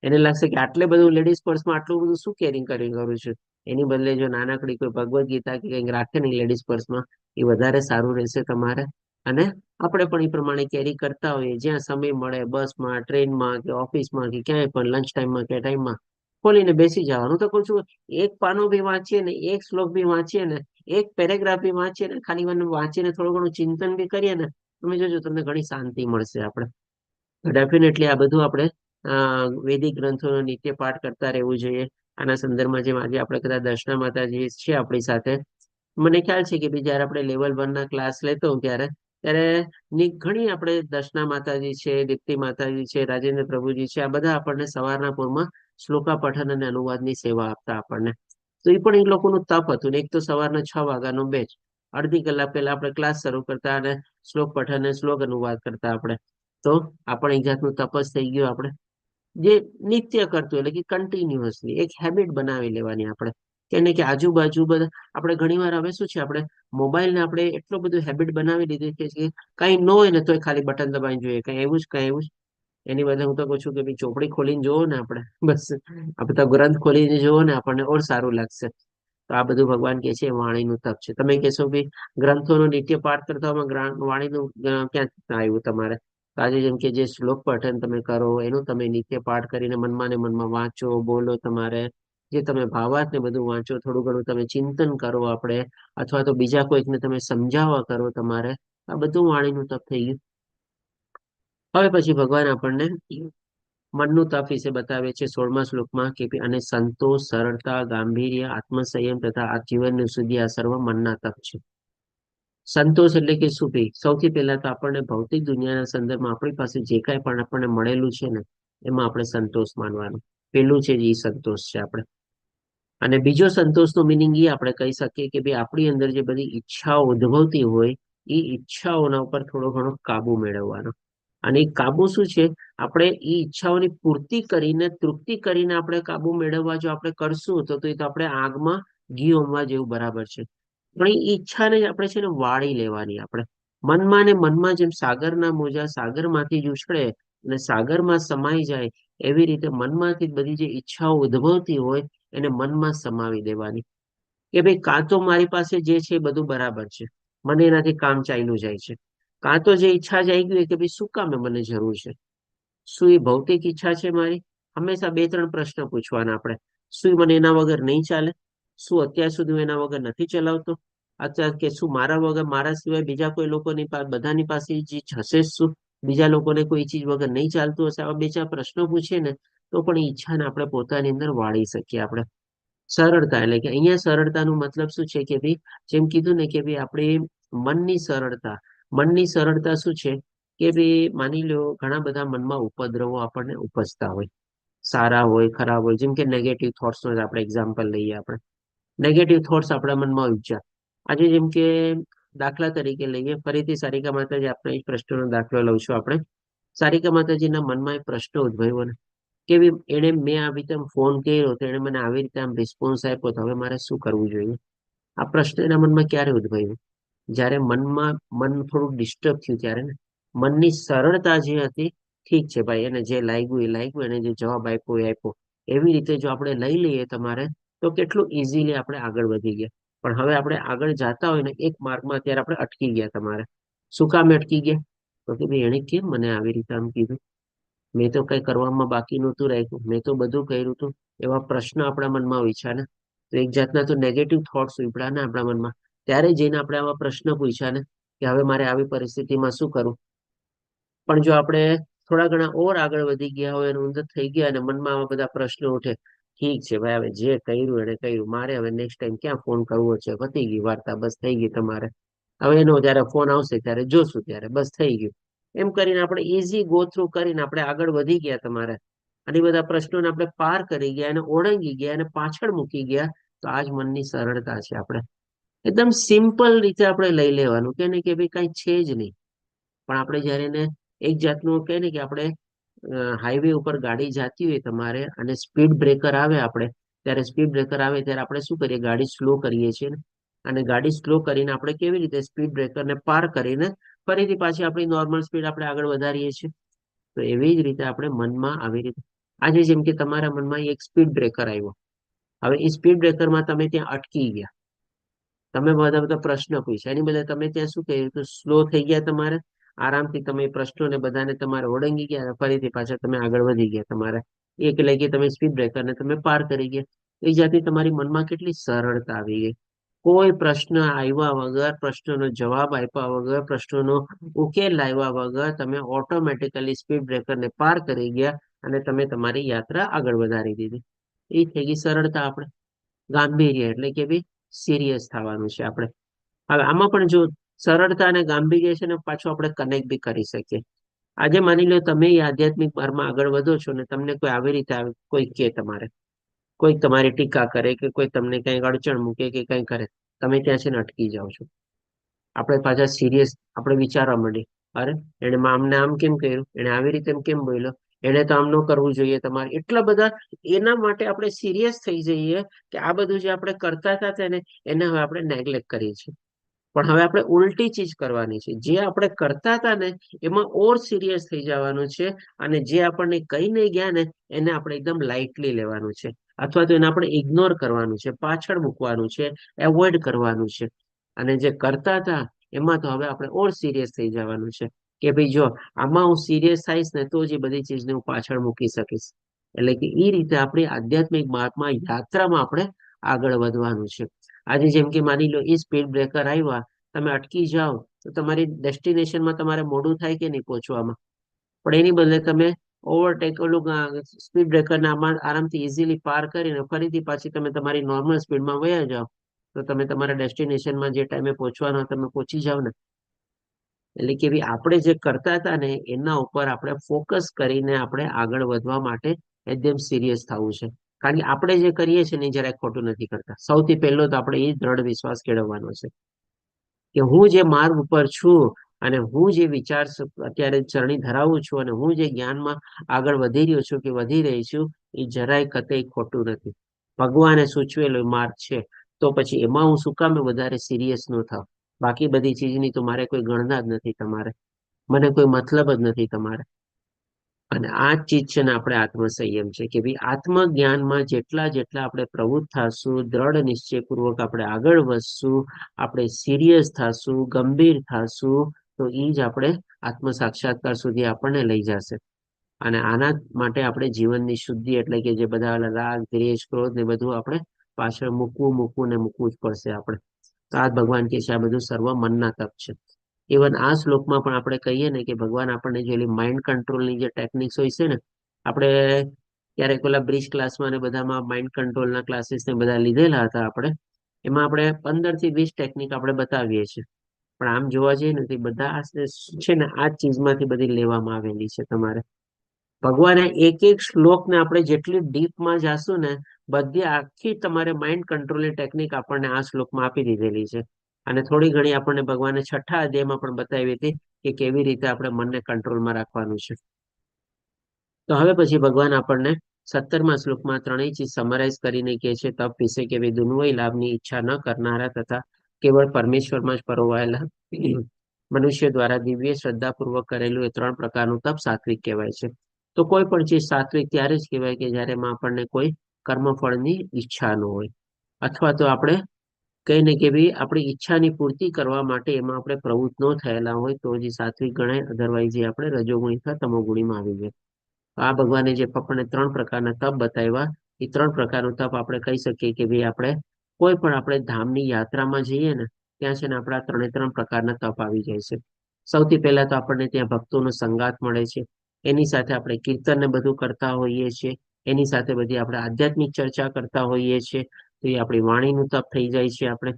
એને લાગશે કે આટલે બધું લેડીઝ પર્સમાં આટલું બધું શું કેરિંગ કરું છું. એની બદલે જો નાનકડી કોઈ ભગવદ્ ગીતા કે કંઈક રાખે ને લેડીઝ પર્સમાં, એ વધારે સારું રહેશે તમારે. અને આપણે પણ એ પ્રમાણે કેરી કરતા હોઈએ, જ્યાં સમય મળે બસમાં, ટ્રેનમાં કે ઓફિસમાં કે ક્યાંય પણ લંચ ટાઈમમાં કે ટાઈમમાં ખોલીને બેસી જવાનું. તો કહું છું, એક પાનું બી વાંચીએ ને, એક શ્લોક બી વાંચીએ ને, એક પેરેગ્રાફ બી વાંચીએ ને, ખાલી વાંચીને થોડું ઘણું ચિંતન બી કરીએ ને, તમે જોજો તમને ઘણી શાંતિ મળશે. આપણે ડેફિનેટલી આ બધું આપણે વૈદિક ગ્રંથોનો નિત્ય પાઠ કરતા રહેવું જોઈએ. આના સંદર્ભમાં જેમ આજે આપણે કદાચ દર્શના માતાજી છે આપણી સાથે, મને ખ્યાલ છે કે જયારે આપણે લેવલ 1 ના ક્લાસ લેતો હું ત્યારે ઘણી આપણે દર્શના માતાજી છે, દીપ્તિ માતાજી છે, રાજેન્દ્ર પ્રભુજી છે, આ બધા આપણને સવારના પૂરમાં શ્લોકા પઠન અને અનુવાદની સેવા આપતા આપણને. તો એ પણ એ લોકોનું તપ હતું ને. એક તો સવારના 6 વાગ્યાનો બેચ, અડધી કલાક પહેલા આપણે ક્લાસ શરૂ કરતા અને શ્લોક પઠન અને શ્લોક અનુવાદ કરતા આપણે. તો આપણે એક જાતનું તપ જ થઈ ગયું. આપણે જે નિત્ય કરતું એટલે કે કન્ટિન્યુઅસલી એક હેબિટ બનાવી લેવાની આપણે, કે કે આજુબાજુ બધા આપણે ઘણી વાર હવે શું છે, આપણે મોબાઈલને આપણે એટલું બધું હેબિટ બનાવી લીધી કે કઈ ન હોય ને તોય ખાલી બટન દબાવી જોઈએ, કઈ એવું જ કઈ એવું જ. એની બદલે હું તો કહું છું કે ભાઈ ચોપડી ખોલીને જોવો ને, આપણે બસ આપણે તો ગ્રંથ ખોલીને જોવો ને, આપણને ઓર સારું લાગશે. તો આ બધું ભગવાન કે છે વાણીનું તપ છે. તમે કહેશો ભાઈ ગ્રંથોનો નિત્ય પાઠ કરતા વાણીનું ક્યાં આવ્યું તમારે? આજે જેમ કે જે શ્લોક પઠન તમે કરો એનું તમે નિત્ય પાઠ કરીને મનમાં ને મનમાં વાંચો, બોલો. તમારે જે તમે ભાવાર્થ ને બધું વાંચો, થોડું ઘણું તમે ચિંતન કરો આપણે, અથવા તો બીજા કોઈકને તમે સમજાવવા કરો તમારે, આ બધું વાણીનું તપ થઈ ગયું. હવે પછી ભગવાન આપણને મનનું તપ વિશે બતાવે છે 16મા શ્લોકમાં કે અને સંતોષ, સરળતા, ગાંભીર્ય, આત્મસંયમ તથા આજીવન સુધી આ સર્વ મનના તપ છે. સંતોષ એટલે કે શું? ભાઈ સૌથી પહેલા તો આપણને ભૌતિક દુનિયાના સંદર્ભમાં આપણી પાસે જે કાંઈ પણ આપણને મળેલું છે ને, એમાં આપણે સંતોષ માનવાનું. પેલું છે એ સંતોષ છે આપણે. અને બીજો સંતોષનો મિનિંગ એ આપણે કહી શકીએ કે ભાઈ આપણી અંદર જે બધી ઈચ્છાઓ ઉદ્ભવતી હોય, એ ઈચ્છાઓના ઉપર થોડો ઘણો કાબુ મેળવવાનો. અને એ કાબુ શું છે? આપણે એ ઈચ્છાઓની પૂર્તિ કરીને, તૃપ્તિ કરીને આપણે કાબુ મેળવવા જો આપણે કરશું તો એ તો આપણે આગમાં ઘી હોમવા જેવું બરાબર છે. પણ એ ઈચ્છાને આપણે છે ને વાળી લેવાની. આપણે મનમાં ને મનમાં જેમ સાગરના મોજા સાગરમાંથી જ ઉછળે અને સાગરમાં સમાઈ જાય, એવી રીતે મનમાંથી બધી જે ઈચ્છાઓ ઉદ્ભવતી હોય એને મનમાં સમાવી દેવાની. કે ભાઈ કાં તો મારી પાસે જે છે એ બધું બરાબર છે, મને એનાથી કામ ચાલ્યું જાય છે. કાં તો જે ઈચ્છા જ આવી ગઈ કે ભાઈ શું કામે મને જરૂર છે? શું એ ભૌતિક ઈચ્છા છે મારી? હંમેશા 2-3 પ્રશ્ન પૂછવાના આપણે. શું મને એના વગર નહીં ચાલે? શું અત્યાર સુધી હું એના વગર નથી ચલાવતો? અત્યારે કે શું મારા વગર, મારા સિવાય બીજા કોઈ લોકોની બધાની પાસે એ ચીજ હશે? શું બીજા લોકોને કોઈ ચીજ વગર નહીં ચાલતું હશે? આવા 2-4 પ્રશ્નો પૂછીએ ને તો પણ એ ઈચ્છાને આપણે પોતાની અંદર વાળી શકીએ. આપણે સરળતા એટલે કે અહીંયા સરળતાનું મતલબ શું છે કે ભાઈ જેમ કીધું ને કે ભાઈ આપણે મનની સરળતા. મનની સરળતા શું છે કે ભાઈ માની લો ઘણા બધા મનમાં ઉપદ્રવો આપણને ઉપજતા હોય, સારા હોય, ખરાબ હોય. જેમ કે નેગેટિવ થોટ્સનો જ આપણે એક્ઝામ્પલ લઈએ. આપણે નેગેટિવ થોટ્સ આપણા મનમાં ઉપજ્યા. આજે જેમ કે દાખલા તરીકે લઈએ, ફરીથી સારિકા માતાજી આપણે એક પ્રશ્નનો દાખલો લઉં છું. આપણે સારિકા માતાજીના મનમાં એક પ્રશ્ન ઉદ્ભવ્યો ને કે એને મેં આવી રીતે ફોન કર્યો તો એને મને આવી રીતે આમ રિસ્પોન્સ આપ્યો, તો હવે મારે શું કરવું જોઈએ? આ પ્રશ્ન એના મનમાં ક્યારે ઉદ્ભવ્યો? જ્યારે મન થોડુંક ડિસ્ટર્બ થયું ત્યારે ને. મનની સરળતા જે હતી, ઠીક છે ભાઈ, એને જે લાગ્યું એ લાગ્યું, એને જે જવાબ આપ્યો એ આપ્યો, એવી રીતે જો આપણે લઈ લઈએ તમારે, તો કેટલું ઇઝીલી આપણે આગળ વધી ગયા. પણ હવે આપણે આગળ જતા હોય ને એક માર્કમાં અત્યારે આપણે અટકી ગયા. તમારે શું કામ અટકી ગયા? તો કે ભાઈ એને કેમ મને આવી રીતે આમ કીધું, મેં તો કઈ કરવામાં બાકી નહોતું રાખ્યું, મેં તો બધું કર્યું હતું. એવા પ્રશ્ન આપણા મનમાં વિચાર ને, તો એક જાતના તો નેગેટિવ થોટ્સ ઉપડ્યા ને આપણા મનમાં. ત્યારે જઈને આપણે આવા પ્રશ્ન પૂછ્યા ને કે હવે મારે આવી પરિસ્થિતિમાં શું કરવું. પણ જો આપણે થોડા ઘણા ઓર આગળ વધી ગયા હોય અને ઊંધા થઈ ગયા અને મનમાં આવા બધા પ્રશ્નો ઉઠે, ઠીક છે ભાઈ, હવે જે કર્યું એને કર્યું, મારે હવે નેક્સ્ટ ટાઈમ ક્યાં ફોન કરવો છે, પતી ગઈ વાર્તા, બસ થઈ ગઈ તમારે. હવે એનો જયારે ફોન આવશે ત્યારે જોશું, ત્યારે બસ થઈ ગયું. એમ કરીને આપણે ઇઝી ગો થ્રુ કરીને આપણે આગળ વધી ગયા તમારે. અને એ બધા પ્રશ્નોને આપણે પાર કરી ગયા અને ઓળંગી ગયા અને પાછળ મૂકી ગયા. તો આ જ મનની સરળતા છે. આપણે એકદમ સિમ્પલ રીતે આપણે લઈ લેવાનું કે ને કે ભાઈ કઈ છે જ નહીં. પણ આપણે જયારે એને એક જાતનું કહે ને કે આપણે હાઈવે ઉપર ગાડી જતી હોય તમારે અને સ્પીડ બ્રેકર આવે આપણે, ત્યારે સ્પીડ બ્રેકર આવે ત્યારે આપણે શું કરીએ, ગાડી સ્લો કરીએ છીએ ને. અને ગાડી સ્લો કરીને આપણે કેવી રીતે સ્પીડ બ્રેકરને પાર કરીને ફરીથી પાછી આપણી નોર્મલ સ્પીડ આપણે આગળ વધારીએ છીએ. તો એવી જ રીતે આપણે મનમાં આવી રીતે આજે જેમ કે તમારા મનમાં એક સ્પીડ બ્રેકર આવ્યો, હવે એ સ્પીડ બ્રેકરમાં તમે ત્યાં અટકી ગયા, તમે બધા પ્રશ્ન પૂછ્યા, એની બદલે તમે ત્યાં શું કહ્યું તો સ્લો થઈ ગયા. તમારે આરામથી તમે પ્રશ્નોને બધાને તમારે ઓળંગી ગયા, ફરીથી પાછા તમે આગળ વધી ગયા. તમારે એક લઈ તમે સ્પીડ બ્રેકરને તમે પાર કરી ગયા. એ જાતની તમારી મનમાં કેટલી સરળતા આવી ગઈ. કોઈ પ્રશ્ન આવ્યા વગર, પ્રશ્નનો જવાબ આપ્યા વગર, પ્રશ્નનો ઉકેલ લાવ્યા વગર તમે ઓટોમેટિકલી સ્પીડ બ્રેકરને પાર કરી ગયા અને તમે તમારી યાત્રા આગળ વધારી દીધી. એ થઈ ગઈ સરળતા. આપણે ગાંભીર્ય એટલે કે ભાઈ સિરિયસ થવાનું છે આપણે. હવે આમાં પણ જો સરળતા અને ગાંભીર્ય છે ને પાછું આપણે કનેક્ટ બી કરી શકીએ. આજે માની લો તમે આધ્યાત્મિક માર્ગમાં આગળ વધો છો ને તમને કોઈ આવી રીતે કોઈ કે તમારે કોઈ તમારી ટીકા કરે કે કોઈ તમને કઈ અડચણ મૂકે કે કઈ કરે, તમે ત્યાં છે ને અટકી જાઓ છો. આપણે પાછા સિરિયસ આપણે વિચારવા માંડીએ, અરે એને આમને આમ કેમ કર્યું, એને આવી રીતે કેમ બોલ્યો, એને તો આમ ન કરવું જોઈએ તમારે. એટલા બધા એના માટે આપણે સિરિયસ થઈ જઈએ કે આ બધું જે આપણે કરતા હતા એને હવે આપણે નેગ્લેક્ટ કરીએ છીએ. પણ હવે આપણે ઉલટી ચીજ કરવાની છે. જે આપણે કરતા હતા ને એમાં ઓર સિરિયસ થઈ જવાનું છે. અને જે આપણને કઈ નહીં ગયા ને એને આપણે એકદમ લાઇટલી લેવાનું છે. અથવા તો એને આપણે ઇગ્નોર કરવાનું છે, પાછળ મૂકવાનું છે, એવોઇડ કરવાનું છે. અને જે કરતા હતા એમાં તો હવે આપણે ઓર સિરિયસ થઈ જવાનું છે કે ભાઈ જો આમાં હું સિરિયસ થઈશ ને તો જ એ બધી ચીજને હું પાછળ મૂકી શકીશ. એટલે કે એ રીતે આપણી આધ્યાત્મિક માર્ગમાં યાત્રામાં આપણે આગળ વધવાનું છે. આજે જેમ કે માની લો એ સ્પીડ બ્રેકર આવ્યા, તમે અટકી જાઓ તો તમારી ડેસ્ટિનેશનમાં તમારે મોડું થાય કે નહીં પહોંચવામાં. પણ એની બદલે તમે ઓવરટેક ઓલું સ્પીડ બ્રેકરને આરામથી ઇઝીલી પાર કરીને ફરીથી પાછી તમે તમારી નોર્મલ સ્પીડમાં વયા જાઓ તો તમે તમારા ડેસ્ટિનેશનમાં જે ટાઈમે પહોંચવાનો તમે પહોંચી જાઓ ને. એટલે કે ભાઈ આપણે જે કરતા હતા ને એના ઉપર આપણે ફોકસ કરીને આપણે આગળ વધવા માટે એકદમ સિરિયસ થવું છે. કારણ કે આપણે જે કરીએ છીએ ને જરાક ખોટું નથી કરતા. સૌથી પહેલો તો આપણે એ દ્રઢ વિશ્વાસ કેળવવાનો છે કે હું જે માર્ગ ઉપર છું અને હું જે વિચાર અત્યારે ચરણી ધરાવું છું અને હું જે જ્ઞાનમાં આગળ વધી રહ્યો છું કે વધી રહી છું એ જરાય કતઈ ખોટું નથી. ભગવાને સૂચવેલો માર્ગ છે તો પછી એમાં હું શું કામ વધારે સિરિયસ ન થાવ. બાકી બધી ચીજની તો મારે કોઈ ગણના જ નથી તમારે, મને કોઈ મતલબ જ નથી તમારે. અને આ જ ચીજ છે ને આપણે આત્મસંયમ છે કે ભાઈ આત્મજ્ઞાનમાં જેટલા જેટલા આપણે પ્રવૃત્ત થશું, દ્રઢ નિશ્ચયપૂર્વક આપણે આગળ વધશું, આપણે સિરિયસ થશું, ગંભીર થશું, તો એ જ આપણે આત્મ સાક્ષાત્કાર સુધી આપણને લઈ જશે. અને આના માટે આપણે જીવનની શુદ્ધિ એટલે કે જે બધા રાગ, દ્વેષ, ક્રોધ ને બધું આપણે પાછળ મૂકવું જ પડશે આપણે. તો આ ભગવાન કે છે આ બધું સર્વ મનના તપ છે. ઇવન આ શ્લોકમાં પણ આપણે કહીએ ને કે ભગવાન આપણને જે માઇન્ડ કંટ્રોલની જે ટેકનિક્સ હોય છે ને, આપણે ક્યારેક પેલા બ્રિજ ક્લાસમાં ને બધામાં માઇન્ડ કંટ્રોલના ક્લાસીસ ને બધા લીધેલા હતા આપણે, એમાં આપણે 15 થી 20 ટેકનિક આપણે બતાવીએ છીએ. પણ આમ જોવા જઈએ ને તે બધા છે ને આ ચીજમાંથી બધી લેવામાં આવેલી છે. તમારે ભગવાને એક એક શ્લોકને આપણે જેટલી ડીપમાં જાશું ને બધી આખી તમારે માઇન્ડ કંટ્રોલની ટેકનિક આપણને આ શ્લોકમાં આપી દીધેલી છે. અને થોડી ઘણી આપણને ભગવાને 6થા અધ્યાયમાં પણ બતાવી હતી કે કેવી રીતે આપણે મનને કંટ્રોલમાં રાખવાનું છે. તો હવે પછી ભગવાન આપણને 17મા શ્લોકમાં ત્રણેય ચીજ સમરાઇઝ કરીને કહે છે તપ વિશે કે દુન્વય લાભની ઈચ્છા ન કરનારા તથા કેવળ પરમેશ્વરમાં જ પરોવાયેલા મનુષ્ય દ્વારા દિવ્ય શ્રદ્ધાપૂર્વક કરેલું એ 3 પ્રકારનું તપ સાત્વિક કહેવાય છે. તો કોઈ પણ ચીજ સાત્વિક ત્યારે જ કહેવાય કે જ્યારે એમાં આપણને કોઈ કર્મફળની ઈચ્છા ન હોય, અથવા તો આપણે કઈ ને કે ભાઈ આપણી ઈચ્છાની પૂર્તિ કરવા માટે એમાં આપણે પ્રવૃત્ત ન થયેલા હોય તો જે સાત્વિક ગણાય, અધરવાઇઝ આપણે રજોગુણી અથવા તમોગુણીમાં આવી જાય. આ ભગવાને જે આપણને 3 પ્રકારના તપ બતાવ્યા, એ 3 પ્રકારનું તપ આપણે કહી શકીએ કે ભાઈ આપણે કોઈ પણ આપણે ધામની યાત્રામાં જઈએ ને ત્યાં છે ને આપણા 3 પ્રકારના તપ આવી જાય છે. સૌથી પહેલા તો આપણને ત્યાં ભક્તોનો સંગાત મળે છે. એની સાથે આપણે કીર્તન ને બધું કરતા હોઈએ છીએ. એની સાથે બધી આપણે આધ્યાત્મિક ચર્ચા કરતા હોઈએ છીએ. તો એ આપણી વાણીનું તપ થઈ જાય છે. આપણે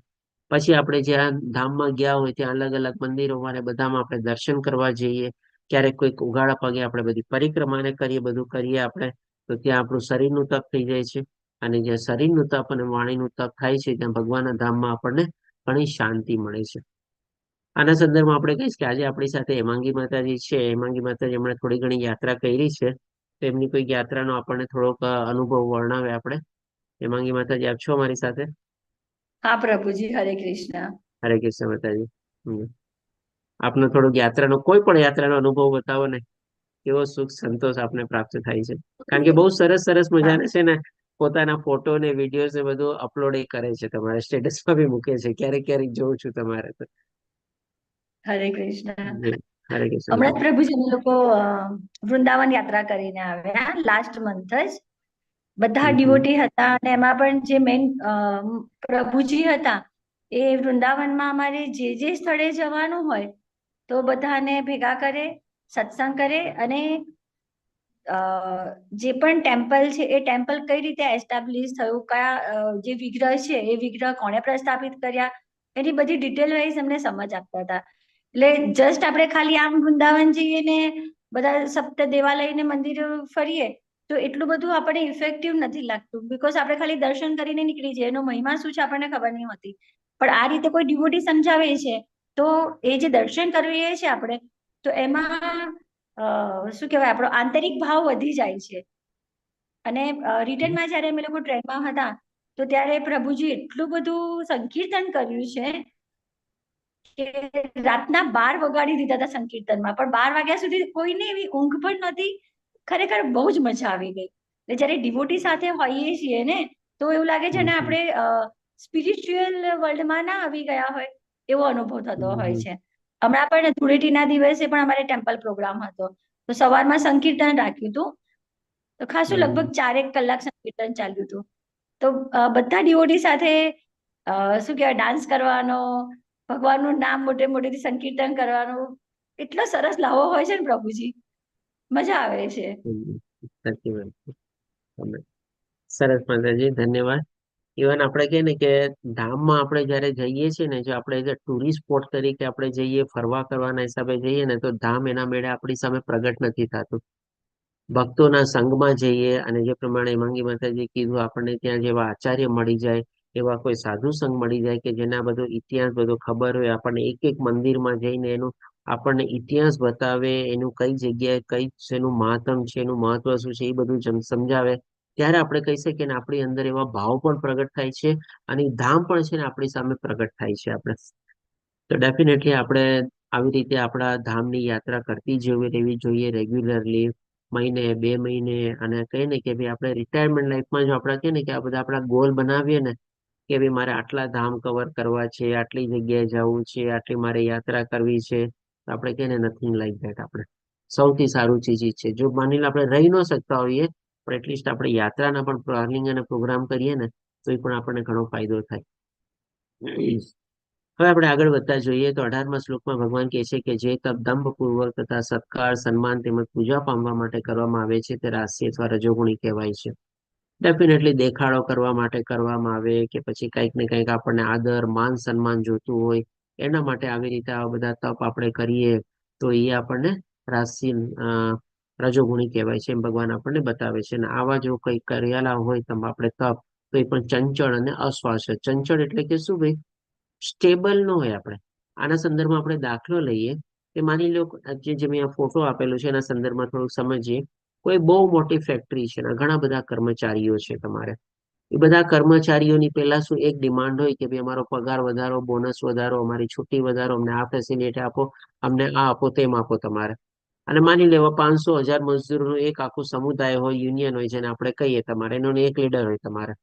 પછી આપણે જ્યાં ધામમાં ગયા હોય ત્યાં અલગ અલગ મંદિરોમાં ને બધામાં આપણે દર્શન કરવા જઈએ. ક્યારેક કોઈક ઉઘાડા પગે આપણે બધી પરિક્રમાને કરીએ, બધું કરીએ આપણે, તો ત્યાં આપણું શરીરનું તપ થઈ જાય છે. અને જ્યાં શરીરનું તપ અને વાણીનું તપ થાય છે ત્યાં ભગવાનના ધામમાં આપણને ઘણી શાંતિ મળે છે. આના સંદર્ભમાં આપણે કહીશ કે આજે આપણી સાથે હેમાંગી માતાજી છે. હેમાંગી માતાજી હમણાં થોડી ઘણી યાત્રા કરી છે, તો એમની કોઈ યાત્રાનો આપણને થોડોક અનુભવ વર્ણવે આપણે. હેમાંગી માતાજી આપ છો અમારી સાથે? હા પ્રભુજી, હરે કૃષ્ણ. હરે કૃષ્ણ માતાજી. આપનો થોડોક યાત્રાનો, કોઈ પણ યાત્રાનો અનુભવ બતાવો ને, કેવો સુખ સંતોષ આપને પ્રાપ્ત થાય છે. કારણ કે બહુ સરસ સરસ મજાના છે ને પોતાના ફોટો ને વિડીયોઝ ને બધું અપલોડ એ કરે છે, તમારા સ્ટેટસમાં બી મૂકે છે. ક્યારેક ક્યારેક જોઉં છું તમારે તો. હરે કૃષ્ણ. હરે કૃષ્ણ. હમણાં જ પ્રભુજી અમે લોકો વૃંદાવન યાત્રા કરીને આવ્યા લાસ્ટ મંથ જ. બધા ડિવોટી હતા અને એમાં પણ જે મેઇન પ્રભુજી હતા એ વૃંદાવનમાં અમારે જે સ્થળે જવાનું હોય તો બધાને ભેગા કરે, સત્સંગ કરે અને જે પણ ટેમ્પલ છે એ ટેમ્પલ કઈ રીતે એસ્ટાબ્લિશ થયું, કયા જે વિગ્રહ છે એ વિગ્રહ કોણે પ્રસ્થાપિત કર્યા, એની બધી ડિટેલ વાઇઝ અમને સમજ આપતા હતા. એટલે જસ્ટ આપણે ખાલી આમ વૃંદાવન જઈએ ને બધા સપ્ત દેવાલય ને મંદિરો ફરીએ તો એટલું બધું આપણે ઇફેક્ટિવ નથી લાગતું, બીકોઝ આપણે ખાલી દર્શન કરીને નીકળી જઈએ. એનો મહિમા શું છે આપણને ખબર નહીં હોતી. પણ આ રીતે કોઈ ડિવોટી સમજાવે છે તો એ જે દર્શન કરીએ છીએ આપણે, તો એમાં શું કહેવાય, આપણો આંતરિક ભાવ વધી જાય છે. અને રિટર્નમાં જયારે અમે લોકો ટ્રેનમાં હતા તો ત્યારે પ્રભુજી એટલું બધું સંકીર્તન કર્યું છે કે રાતના 12 વગાડી દીધા હતા સંકીર્તનમાં, પણ 12 વાગ્યા સુધી કોઈને એવી ઊંઘ પણ નથી. ખરેખર બહુ જ મજા આવી ગઈ. એટલે જયારે ડિવોટી સાથે હોઈએ છીએ ને તો એવું લાગે છે ને આપણે સ્પિરિચ્યુઅલ વર્લ્ડમાં ના આવી ગયા હોય એવો અનુભવ થતો હોય છે. હમણાં પણ ધૂળેટીના દિવસે પણ અમારે ટેમ્પલ પ્રોગ્રામ હતો, તો સવારમાં સંકીર્તન રાખ્યું હતું. તો ખાસું લગભગ 4 કલાક સંકીર્તન ચાલ્યું હતું. તો બધા ડિવોટી સાથે શું કહેવાય, ડાન્સ કરવાનો, ભગવાનનું નામ મોટે મોટેથી સંકીર્તન કરવાનું, એટલો સરસ લાવો હોય છે ને પ્રભુજી, મજા આવે છે. સાચી વાત છે. સરસ માતાજી, ધન્યવાદ. ઇવન આપણે કહીએ ને કે ધામમાં આપણે જયારે જઈએ છીએ ને, જો આપણે ટુરિસ્ટ સ્પોટ તરીકે આપણે જઈએ, ફરવા કરવાના હિસાબે જઈએ ને, તો ધામ એના મેળે આપણી સામે પ્રગટ નથી થતું. ભક્તોના સંઘમાં જઈએ અને જે પ્રમાણે હેમાંગી માતાજી કીધું, આપણને ત્યાં જેવા આચાર્ય મળી જાય, એવા કોઈ સાધુ સંઘ મળી જાય કે જેના બધો ઇતિહાસ બધો ખબર હોય, આપણને એક એક મંદિરમાં જઈને એનું આપણને ઇતિહાસ બતાવે, એનું કઈ જગ્યાએ કઈ એનું મહાત્મ છે, એનું મહત્વ શું છે, એ બધું સમજાવે, ત્યારે આપણે કહી શકીએ ને આપણી અંદર એવા ભાવ પણ પ્રગટ થાય છે અને ધામ પણ છે ને આપણી સામે પ્રગટ થાય છે. આપણે તો ડેફિનેટલી આપણે આવી રીતે આપણા ધામની યાત્રા કરતી રહેવી જોઈએ રેગ્યુલરલી, મહિને 2 મહિને. અને કહીએ ને કે ભાઈ આપણે રિટાયરમેન્ટ લાઈફમાં જો આપણે કહીએ ને કે આ બધા આપણા ગોલ બનાવીએ ને કે ભાઈ મારે આટલા ધામ કવર કરવા છે, આટલી જગ્યાએ જવું છે, આટલી મારે યાત્રા કરવી છે, તો આપણે કહીએ ને નથિંગ લાઈક ધેટ. આપણે સૌથી સારું ચીજ છે, જો માની લો આપણે રહી ન શકતા હોઈએ પણ એટલીસ્ટ આપણે યાત્રાના પણ પ્લાનિંગ અને પ્રોગ્રામ કરીએ ને તો એ પણ આપણને ઘણો ફાયદો થાય. હવે આપણે આગળ વધતા જોઈએ તો 18મા શ્લોકમાં ભગવાન કહે છે કે જે તપ દંભપૂર્વક તથા સત્કાર, સન્માન તેમજ પૂજા પામવા માટે કરવામાં આવે છે તે રાશિ અથવા રજોગુણી કહેવાય છે. ડેફિનેટલી દેખાડો કરવા માટે કરવામાં આવે કે પછી કંઈક ને કંઈક આપણને આદર, માન, સન્માન જોતું હોય એના માટે આવી રીતે આવા બધા તપ આપણે કરીએ તો એ આપણને રાશિ રજોગુણી કહેવાય છે એમ ભગવાન આપણને બતાવે છે. અને આવા જો કંઈક કરેલા હોય તો આપણે તપ, તો એ પણ ચંચળ અને અશ્વાસ. ચંચળ એટલે કે શું ભાઈ, સ્ટેબલ ન હોય. આપણે આના સંદર્ભમાં આપણે દાખલો લઈએ કે માની લો જે મેં ફોટો આપેલો છે એના સંદર્ભમાં થોડુંક સમજીએ. કોઈ બહુ મોટી ફેક્ટરી છે, ઘણા બધા કર્મચારીઓ છે તમારે. એ બધા કર્મચારીઓની પહેલા શું એક ડિમાન્ડ હોય કે ભાઈ અમારો પગાર વધારો, બોનસ વધારો, અમારી છુટ્ટી વધારો, અમને આ ફેસિલિટી આપો, અમને આ આપો, તેમ આપો તમારે. અને માની લેવા 500,000 મજદૂરોનું એક આખું સમુદાય હોય, યુનિયન હોય, જેને આપણે કહીએ તમારે, એનો એક લીડર હોય તમારે.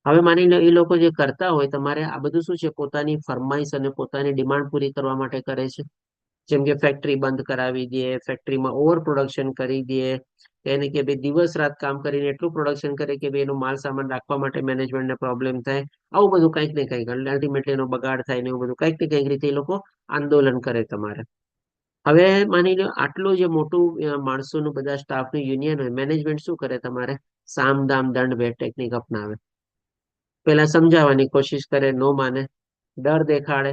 હવે માની લો એ લોકો જે કરતા હોય તમારે આ બધું શું છે પોતાની ફરમાઈશ અને પોતાની ડિમાન્ડ પૂરી કરવા માટે કરે છે. જેમ કે ફેક્ટરી બંધ કરાવી દે, ફેક્ટરીમાં ઓવર પ્રોડક્શન કરી દે, એને કે ભાઈ દિવસ રાત કામ કરીને એટલું પ્રોડક્શન કરે કે ભાઈ એનો માલ સામાન રાખવા માટે મેનેજમેન્ટને પ્રોબ્લેમ થાય. આવું બધું કંઈક ને કંઈક અલ્ટિમેટલી એનો બગાડ થાય ને એવું બધું કંઈક ને કંઈક રીતે એ લોકો આંદોલન કરે તમારે. હવે માની લો આટલું જે મોટું માણસોનું બધા સ્ટાફનું યુનિયન હોય, મેનેજમેન્ટ શું કરે તમારે? સામ દામ દંડ ભેદ ટેકનિક અપનાવે. પેલા સમજાવવાની કોશિશ કરે, નો માને, ડર દેખાડે,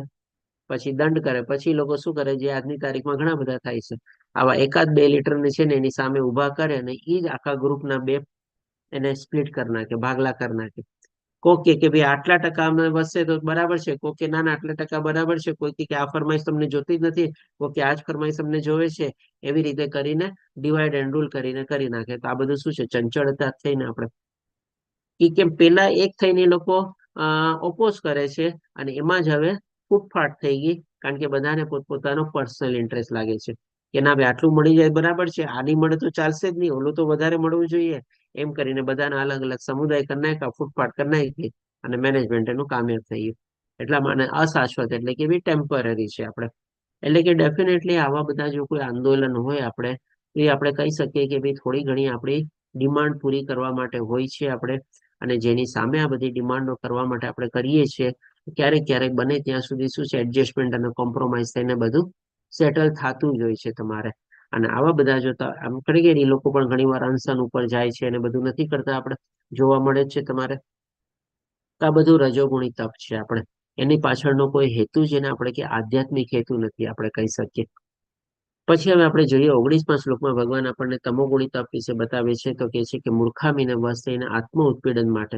પછી દંડ કરે, પછી લોકો શું કરે જે આજની તારીખમાં ઘણા બધા થાય છે. આવા 1-2 લીટરની છે ને એની સામે ઉભા કરે અને એ જ આખા ગ્રુપના બે એને સ્પ્લિટ કરી નાખે, ભાગલા કરી નાખે. કોક કે ભાઈ આટલા ટકા અમે વધશે તો બરાબર છે, કોક કે ના ના આટલા ટકા બરાબર છે, કોઈ કે આ ફરમાઈશ તમને જોતી જ નથી, કોક કે આ જ ફરમાઈશ તમને જોવે છે. એવી રીતે કરીને ડિવાઈડ એન્ડ રૂલ કરીને કરી નાખે. તો આ બધું શું છે? ચંચળતા થઈને આપણે કેમ પેલા એક થઈને એ લોકો ઓપોઝ કરે છે અને એમાં જ હવે ફૂટફાટ થઈ ગઈ. કારણ કે બધાને પોતપોતાનો પર્સનલ ઇન્ટરેસ્ટ લાગે છે કે ના ભાઈ આટલું મળી જાય બરાબર છે, આની મળે તો ચાલશે જ નહીં, ઓલું તો વધારે મળવું જોઈએ. એમ કરીને બધાના અલગ અલગ સમુદાય કરી નાખ્યા, ફૂટફાટ કરી નાખી અને મેનેજમેન્ટ એનું કામયાબ થઈ ગયું. એટલા માટે અશાશ્વત એટલે કે બી ટેમ્પરરી છે આપણે. એટલે કે ડેફિનેટલી આવા બધા જો કોઈ આંદોલન હોય આપણે એ આપણે કહી શકીએ કે ભાઈ થોડી ઘણી આપણી ડિમાન્ડ પૂરી કરવા માટે હોય છે આપણે. અને જેની સામે આ બધી ડિમાન્ડો કરવા માટે આપણે કરીએ છીએ, ક્યારેક ક્યારેક બને ત્યાં સુધી શું છે એડજસ્ટમેન્ટ અને કોમ્પ્રોમાઇઝ થઈને બધું સેટલ થતું જ હોય છે તમારે. અને આવા બધા જોતા આમ કરી કે એ લોકો પણ ઘણી વાર અનશન ઉપર જાય છે અને બધું નથી કરતા આપણે, જોવા મળે જ છે તમારે. તો આ બધું રજોગુણી તપ છે આપણે. એની પાછળનો કોઈ હેતુ જેને આપણે કે આધ્યાત્મિક હેતુ નથી આપણે કહી શકીએ. પછી હવે આપણે જોઈએ 19મા શ્લોકમાં ભગવાન આપણને તમોગુણી તપ વિશે બતાવે છે. તો કે છે કે મૂર્ખામીને વશ થઈને આત્મ ઉત્પીડન માટે,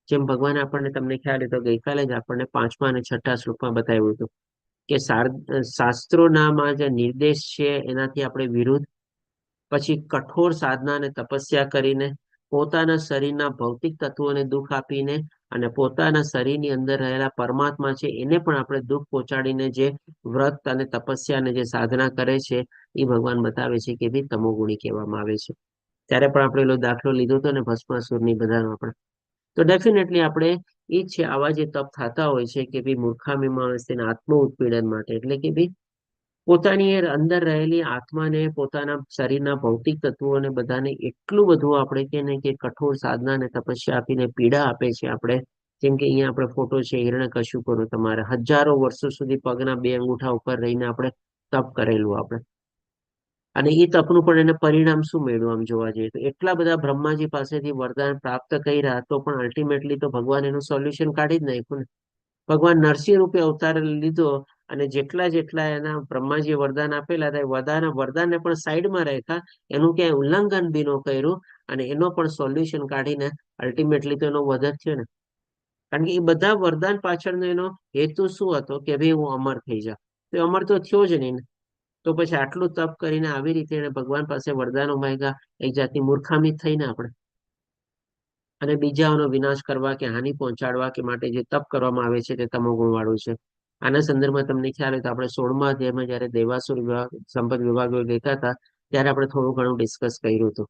જેમ ભગવાન આપણને તમને ખ્યાલ તો ગઈકાલે જ આપણને 5મા અને 6ઠા શ્લોકમાં બતાવ્યું હતું કે શાસ્ત્રોનામાં જે નિર્દેશ છે એનાથી આપણે વિરુદ્ધ, પછી કઠોર સાધના અને તપસ્યા કરીને પોતાના શરીરના ભૌતિક તત્વોને દુઃખ આપીને અને પોતાના શરીરની અંદર રહેલા પરમાત્મા છે એને પણ આપણે દુઃખ પહોંચાડીને જે વ્રત અને તપસ્યા અને જે સાધના કરે છે એ ભગવાન બતાવે છે કે ભાઈ તમોગુણી કહેવામાં આવે છે. ત્યારે પણ આપણે એનો દાખલો લીધો હતો ને ભસ્માસુરની બધામાં પણ. તો ડેફિનેટલી આપણે એ જ છે આવા જે તપ થતા હોય છે કે ભાઈ મૂર્ખામીમાં તેને આત્મ ઉત્પીડન માટે, એટલે કે ભાઈ પોતાની અંદર રહેલી આત્માને, પોતાના શરીરના ભૌતિક તત્વોને બધાને એટલું બધું આપણે કે ને કે કઠોર સાધના અને તપસ્યા આપીને પીડા આપે છે આપણે. જેમ કે અહીંયા આપણે ફોટો છે હિરણ્યકશિપુનો, તમારે હજારો વર્ષો સુધી પગના 2 અંગૂઠા ઉપર રહીને આપણે તપ કરેલું આપણે. અને એ તપનું પણ એને પરિણામ શું મળ્યું આમ જોવા જઈએ તો? એટલા બધા બ્રહ્માજી પાસેથી વરદાન પ્રાપ્ત કર્યા તો પણ અલ્ટિમેટલી તો ભગવાન એનું સોલ્યુશન કાઢી જ નાખ્યું ને. ભગવાન નરસિંહ રૂપે અવતાર લીધો અને જેટલા એના બ્રહ્માજીએ વરદાન આપેલા હતા વરદાનને પણ સાઈડમાં રાખ્યા, એનું ક્યાંય ઉલ્લંઘન બી ન કર્યું અને એનો પણ સોલ્યુશન કાઢીને અલ્ટિમેટલી તો એનો વધ જ થયો ને. કારણ કે એ બધા વરદાન પાછળનો એનો હેતુ શું હતો કે ભાઈ હું અમર થઈ જાઉં. તો અમર તો થયો જ નહીં ને. તો પછી આટલું તપ કરીને આવી રીતે એને ભગવાન પાસે વરદાનો માંગ્યા, એક જાતની મૂર્ખામી થઈને આપણે. અને બીજાઓનો વિનાશ કરવા કે હાનિ પહોંચાડવા કે માટે જે તપ કરવામાં આવે છે તે તમોગુણ વાળું છે. આના સંદર્ભમાં તમને ખ્યાલ હોય તો આપણે 16મા અધ્યાયમાં જયારે દેવાસુર સંપદ વિભાગો લેતા હતા ત્યારે આપણે થોડું ઘણું ડિસ્કસ કર્યું હતું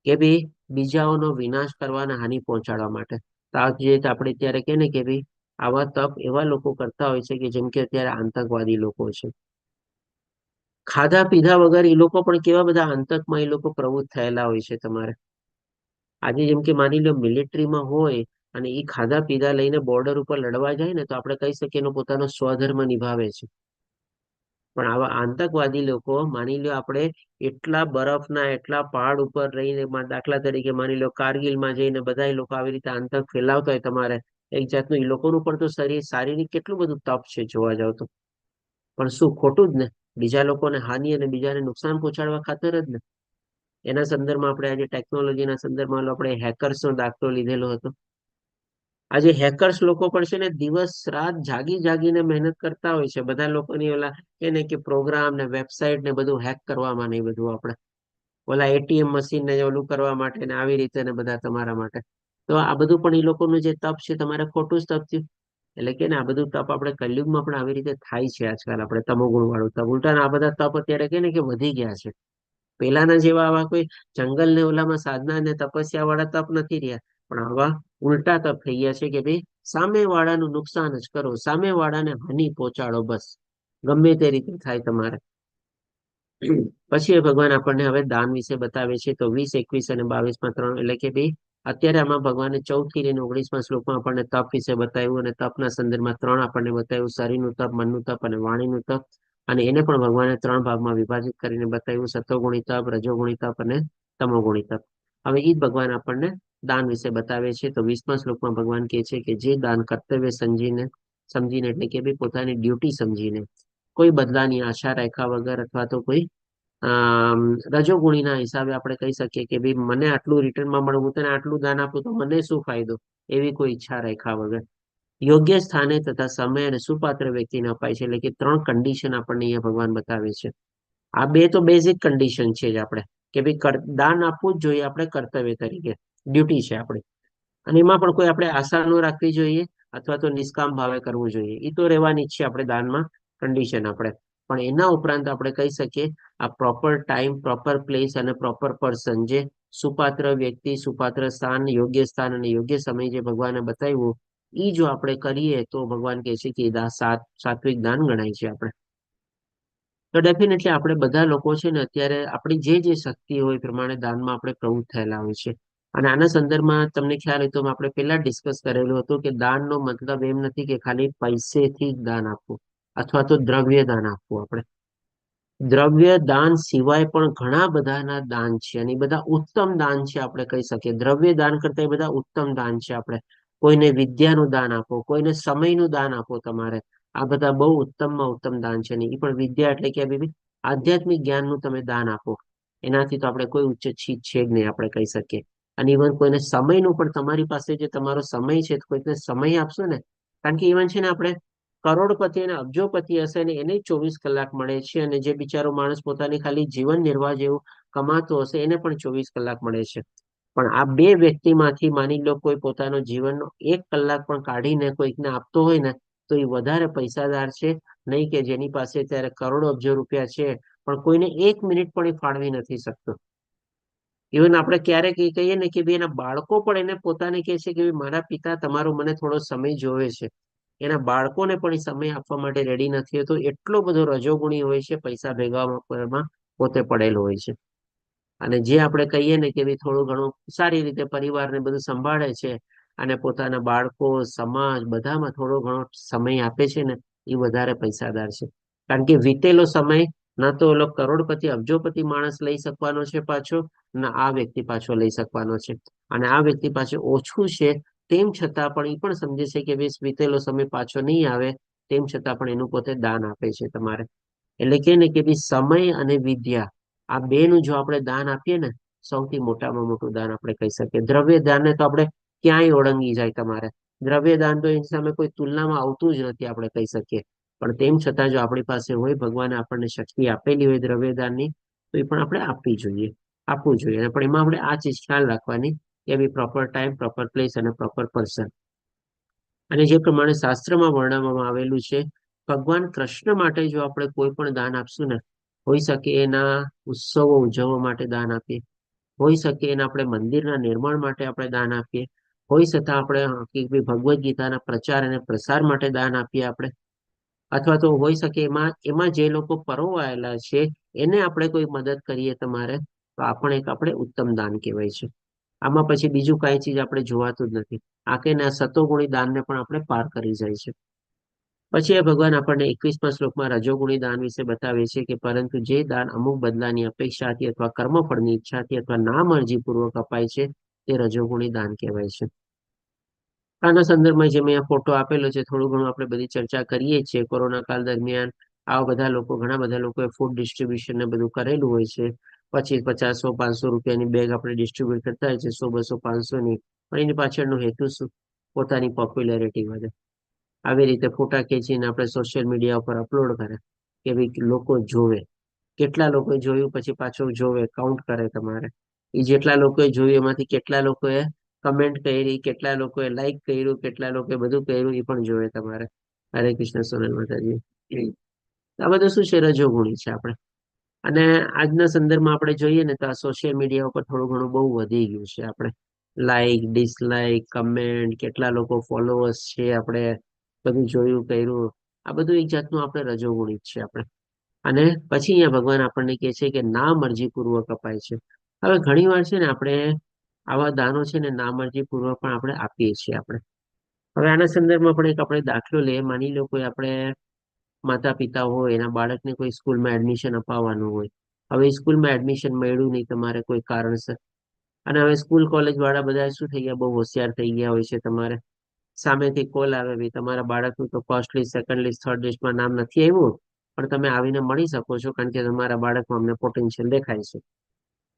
કે ભાઈ બીજાઓનો વિનાશ કરવા અને હાનિ પહોંચાડવા માટે. તો આપણે ત્યારે કે ને કે ભાઈ આવા તપ એવા લોકો કરતા હોય છે કે જેમ કે અત્યારે આતંકવાદી લોકો છે. ખાધા પીધા વગર એ લોકો પણ કેવા બધા આતંકમાં એ લોકો પ્રવૃત્ત થયેલા હોય છે તમારે. આજે જેમ કે માની લો મિલિટરીમાં હોય અને એ ખાધા પીધા લઈને બોર્ડર ઉપર લડવા જાય ને તો આપણે કહી શકીએ એનો પોતાનો સ્વધર્મ નિભાવે છે. પણ આવા આતંકવાદી લોકો માની લો આપણે એટલા બરફના એટલા પહાડ ઉપર રહીને, દાખલા તરીકે માની લો કારગિલમાં જઈને બધા લોકો આવી રીતે આતંક ફેલાવતા હોય તમારે, એક જાતનું એ લોકોનું પણ તો શારીરિક કેટલું બધું તપ છે જોવા જાવ તો. પણ શું ખોટું જ ને? બીજા લોકોને હાનિ અને બીજાને નુકસાન પહોંચાડવા ખાતર જ ને. એના સંદર્ભમાં આપણે આજે ટેકનોલોજીના સંદર્ભમાં આપણે હેકર્સનો દાખલો લીધેલો હતો. આજે હેકર્સ લોકો પણ છે ને દિવસ રાત જાગીને મહેનત કરતા હોય છે. બધા લોકોની ઓલા એને કે પ્રોગ્રામ ને વેબસાઇટ ને બધું હેક કરવામાં નહીં બધું આપણે ઓલા એટીએમ મશીન ને ઓલું કરવા માટે ને આવી રીતે ને બધા તમારા માટે. તો આ બધું પણ એ લોકોનું જે તપ છે તમારે ખોટું જ તપ થયું. એટલે કે ને આ બધું તપ આપણે કલયુગમાં પણ આવી રીતે થાય છે આજકાલ. આપણે તમોગુણ વાળું તપ ઉલટા આ બધા તપ અત્યારે કે ને કે વધી ગયા છે. પેલાના જેવા આવા કોઈ જંગલ ને ઓલામાં સાધના ને તપસ્યા વાળા તપ નથી રહ્યા, પણ આવા ઉલટા તપ થઈ ગયા છે કે ભાઈ સામેવાળાનું નુકસાન જ કરો, સામેવાળાને હાનિ પહોંચાડો, બસ ગમે તે રીતે થાય તમારે. પછી એ ભગવાન આપણને હવે દાન વિશે બતાવે છે. તો 20, 21 અને 22માં 3 એટલે કે ભાઈ અત્યારે આમાં ભગવાને 14 થી લઈને 19માં શ્લોકમાં આપણને તપ વિશે બતાવ્યું અને તપના સંદર્ભમાં 3 આપણને બતાવ્યું: શરીરનું તપ, મનનું તપ અને વાણીનું તપ. અને એને પણ ભગવાને 3 ભાગમાં વિભાજિત કરીને બતાવ્યું: સત્વગુણી તપ, રજોગુણી તપ અને તમોગુણી તપ. હવે એ જ ભગવાન આપણને દાન વિશે બતાવે છે. તો 20મા શ્લોકમાં ભગવાન કહે છે કે જે દાન કર્તવ્ય સમજીને એટલે કે ભાઈ પોતાની ડ્યુટી સમજીને, કોઈ બદલાની આશા રાખ્યા વગર, અથવા તો કોઈ રજોગુણીના હિસાબે આપણે કહી શકીએ કે ભાઈ મને આટલું રિટર્નમાં મળે, હું તને આટલું દાન આપું તો મને શું ફાયદો, એવી કોઈ ઈચ્છા રાખ્યા વગર યોગ્ય સ્થાને તથા સમય અને સુપાત્ર વ્યક્તિને અપાય છે. એટલે કે 3 કન્ડિશન આપણને અહીંયા ભગવાન બતાવે છે. આ 2 તો બેઝિક કન્ડિશન છે જ આપણે, કે ભાઈ દાન આપવું જ જોઈએ આપણે કર્તવ્ય તરીકે, ડ્યુટી છે આપણી. અને એમાં પણ કોઈ આપણે આશા ન રાખવી જોઈએ અથવા તો નિષ્કામ ભાવે કરવું જોઈએ. એ તો રહેવાની જ છે આપણે દાનમાં કન્ડિશન આપણે. પણ એના ઉપરાંત આપણે કહી શકીએ આ પ્રોપર ટાઈમ, પ્રોપર પ્લેસ અને પ્રોપર પર્સન, જે સુપાત્ર વ્યક્તિ, સુપાત્ર સ્થાન, યોગ્ય સ્થાન અને યોગ્ય સમય જે ભગવાને બતાવ્યું, એ જો આપણે કરીએ તો ભગવાન કહે છે કે સાત્વિક દાન ગણાય છે આપણે. તો ડેફિનેટલી આપણે બધા લોકો છે ને અત્યારે આપણી જે શક્તિ હોય એ પ્રમાણે દાનમાં આપણે પ્રવૃત્ત થયેલા હોય છે. અને આના સંદર્ભમાં તમને ખ્યાલ હોય તો આપણે પહેલા ડિસ્કસ કરેલું હતું કે દાનનો મતલબ એમ નથી કે ખાલી પૈસેથી દાન આપવું અથવા તો દ્રવ્ય દાન આપવું. આપણે દ્રવ્ય દાન સિવાય પણ ઘણા બધાના દાન છે અને એ બધા ઉત્તમ દાન છે આપણે કહી શકીએ. દ્રવ્ય દાન કરતા એ બધા ઉત્તમ દાન છે. આપણે કોઈને વિદ્યાનું દાન આપો, કોઈને સમયનું દાન આપો, તમારે આ બધા બહુ ઉત્તમમાં ઉત્તમ દાન છે. ને એ પણ વિદ્યા એટલે કે આધ્યાત્મિક જ્ઞાનનું તમે દાન આપો, એનાથી તો આપણે કોઈ ઉચ્ચ ચીજ છે જ નહીં આપણે કહી શકીએ. અને ઇવન કોઈને સમયનું પણ, તમારી પાસે જે તમારો સમય છે કોઈને સમય આપશો ને, કારણ કે ઇવન છે ને આપણે કરોડપતિ અને અબજોપતિ હશે ને એને 24 કલાક મળે છે, અને જે બિચારો માણસ પોતાની ખાલી જીવન નિર્વાહ જેવું કમાતો હશે એને પણ 24 કલાક મળે છે. પણ આ 2 વ્યક્તિમાંથી માની લો કોઈ પોતાનો જીવનનો 1 કલાક પણ કાઢીને કોઈકને આપતો હોય ને, તો એ વધારે પૈસાદાર છે, નહીં કે જેની પાસે ત્યારે કરોડો અબજો રૂપિયા છે પણ કોઈને 1 મિનિટ પણ એ ફાળવી નથી શકતો. ઇવન આપણે ક્યારેક એ કહીએ ને કે ભાઈ એના બાળકો પણ એને પોતાને કહે છે કે મારા પિતા તમારો મને થોડો સમય જોવે છે, એના બાળકોને પણ એ સમય આપવા માટે રેડી નથી હોતો. એટલો બધો રજોગુણી હોય છે, પૈસા ભેગામાં પોતે પડેલો હોય છે. અને જે આપણે કહીએ ને કે ભાઈ થોડું ઘણું સારી રીતે પરિવારને બધું સંભાળે છે અને પોતાના બાળકો, સમાજ બધામાં થોડો ઘણો સમય આપે છે ને, એ વધારે પૈસાદાર છે. કારણ કે વીતેલો સમય ના તો ઓલો કરોડપતિ અબજોપતિ માણસ લઈ શકવાનો છે પાછો, ના આ વ્યક્તિ પાછો લઈ શકવાનો છે. અને આ વ્યક્તિ પાછો ઓછું છે તેમ છતાં પણ એ પણ સમજે છે કે વીતેલો સમય પાછો નહીં આવે, તેમ છતાં પણ એનું પોતે દાન આપે છે તમારે. એટલે કે ને કે ભાઈ સમય અને વિદ્યા, આ 2નું જો આપણે દાન આપીએ ને, સૌથી મોટામાં મોટું દાન આપણે કહી શકીએ. દ્રવ્ય દાનને તો આપણે ક્યાંય ઓળંગી જાય તમારે. દ્રવ્ય દાન તો એની સામે કોઈ તુલનામાં આવતું જ નથી આપણે કહી શકીએ. પણ તેમ છતાં જો આપણી પાસે હોય, ભગવાને આપણને શક્તિ આપેલી હોય દ્રવ્ય દાનની, તો એ પણ આપણે આપવું જોઈએ. પણ એમાં આપણે આ ચીજ ખ્યાલ રાખવાની કે ભાઈ પ્રોપર ટાઈમ, પ્રોપર પ્લેસ અને પ્રોપર પર્સન. અને જે પ્રમાણે શાસ્ત્રમાં વર્ણવવામાં આવેલું છે, ભગવાન કૃષ્ણ માટે જો આપણે કોઈ પણ દાન આપશું ને, હોઈ શકે એના ઉત્સવો ઉજવવા માટે દાન આપીએ, હોઈ શકે એના આપણે મંદિરના નિર્માણ માટે આપણે દાન આપીએ, હોઈ શકતા આપણે ભગવદ્ ગીતાના પ્રચાર અને પ્રસાર માટે દાન આપીએ આપણે, અથવા તો હોઈ શકે એમાં જે લોકો પરોવાયેલા છે એને આપણે કોઈ મદદ કરીએ તમારે, તો આ પણ એક આપણે ઉત્તમ દાન કહેવાય છે. આમાં પછી બીજું કાંઈ ચીજ આપણે જોવાતું જ નથી. આ કે ના સતોગુણી દાનને પણ આપણે પાર કરી જાય છે. પછી એ ભગવાન આપણને 21મા શ્લોકમાં રજોગુણી દાન વિશે બતાવે છે કે પરંતુ જે દાન અમુક બદલાની અપેક્ષાથી અથવા કર્મફળની ઈચ્છાથી અથવા નામરજીપૂર્વક અપાય છે, તે રજોગુણી દાન કહેવાય છે. આના સંદર્ભમાં જે મેં ફોટો આપેલો છે, થોડું ઘણું આપણે બધી ચર્ચા કરીએ છીએ. કોરોના કાળ દરમિયાન ઘણા બધા લોકોએ ફૂડ ડિસ્ટ્રીબ્યુશન ને બધું કરેલું હોય છે. પછી 50, 100, 500 રૂપિયાની બેગ આપણે ડિસ્ટ્રીબ્યુટ કરતા હોય છે, 100, 200, 500ની. પણ એની પાછળનો હેતુ શું? પોતાની પોપ્યુલારિટી વધે. આવી રીતે ફોટા ખેંચીને આપણે સોશિયલ મીડિયા ઉપર અપલોડ કરે કે ભાઈ લોકો જોવે. કેટલા લોકોએ જોયું પછી પાછું જોવે, કાઉન્ટ કરે તમારે. એ જેટલા લોકોએ જોયું એમાંથી કેટલા લોકોએ કમેન્ટ કરી, કેટલા લોકોએ લાઈક કર્યું, કેટલા લોકોએ બધું કર્યું, એ પણ જોવે તમારે. હરે કૃષ્ણ, સોનલ માતાજી. આ બધું શું છે? રજોગુણી છે આપણે. અને આજના સંદર્ભમાં આપણે જોઈએ ને તો આ સોશિયલ મીડિયા ઉપર થોડું ઘણું બહુ વધી ગયું છે આપણે. લાઈક, ડિસલાઈક, કમેન્ટ, કેટલા લોકો ફોલોઅર્સ છે, આપણે બધું જોયું કર્યું. આ બધું એક જાતનું આપણે રજોગુણી જ છે આપણે. અને પછી અહીંયા ભગવાન આપણને કહે છે કે ના મરજી પૂર્વક અપાય છે. હવે ઘણી વાર છે ને આપણે આવા દાનો છે ને ના મરજી પૂર્વક પણ આપણે આપીએ છીએ આપણે. હવે આના સંદર્ભમાં પણ એક આપણે દાખલો લઈએ. માની લો કોઈ આપણે માતા પિતા હોય, એના બાળકને કોઈ સ્કૂલમાં એડમિશન અપાવવાનું હોય. હવે સ્કૂલમાં એડમિશન મળ્યું નહીં તમારે કોઈ કારણસર, અને હવે સ્કૂલ કોલેજ વાળા બધા શું થઈ ગયા, બહુ હોશિયાર થઈ ગયા હોય છે. તમારે સામેથી કોલ આવે, ભાઈ તમારા બાળકનું તો first list, second list, third લિસ્ટમાં નામ નથી આવ્યું, પણ તમે આવીને મળી શકો છો, કારણ કે તમારા બાળકમાં અમને પોટેન્શિયલ દેખાય છે.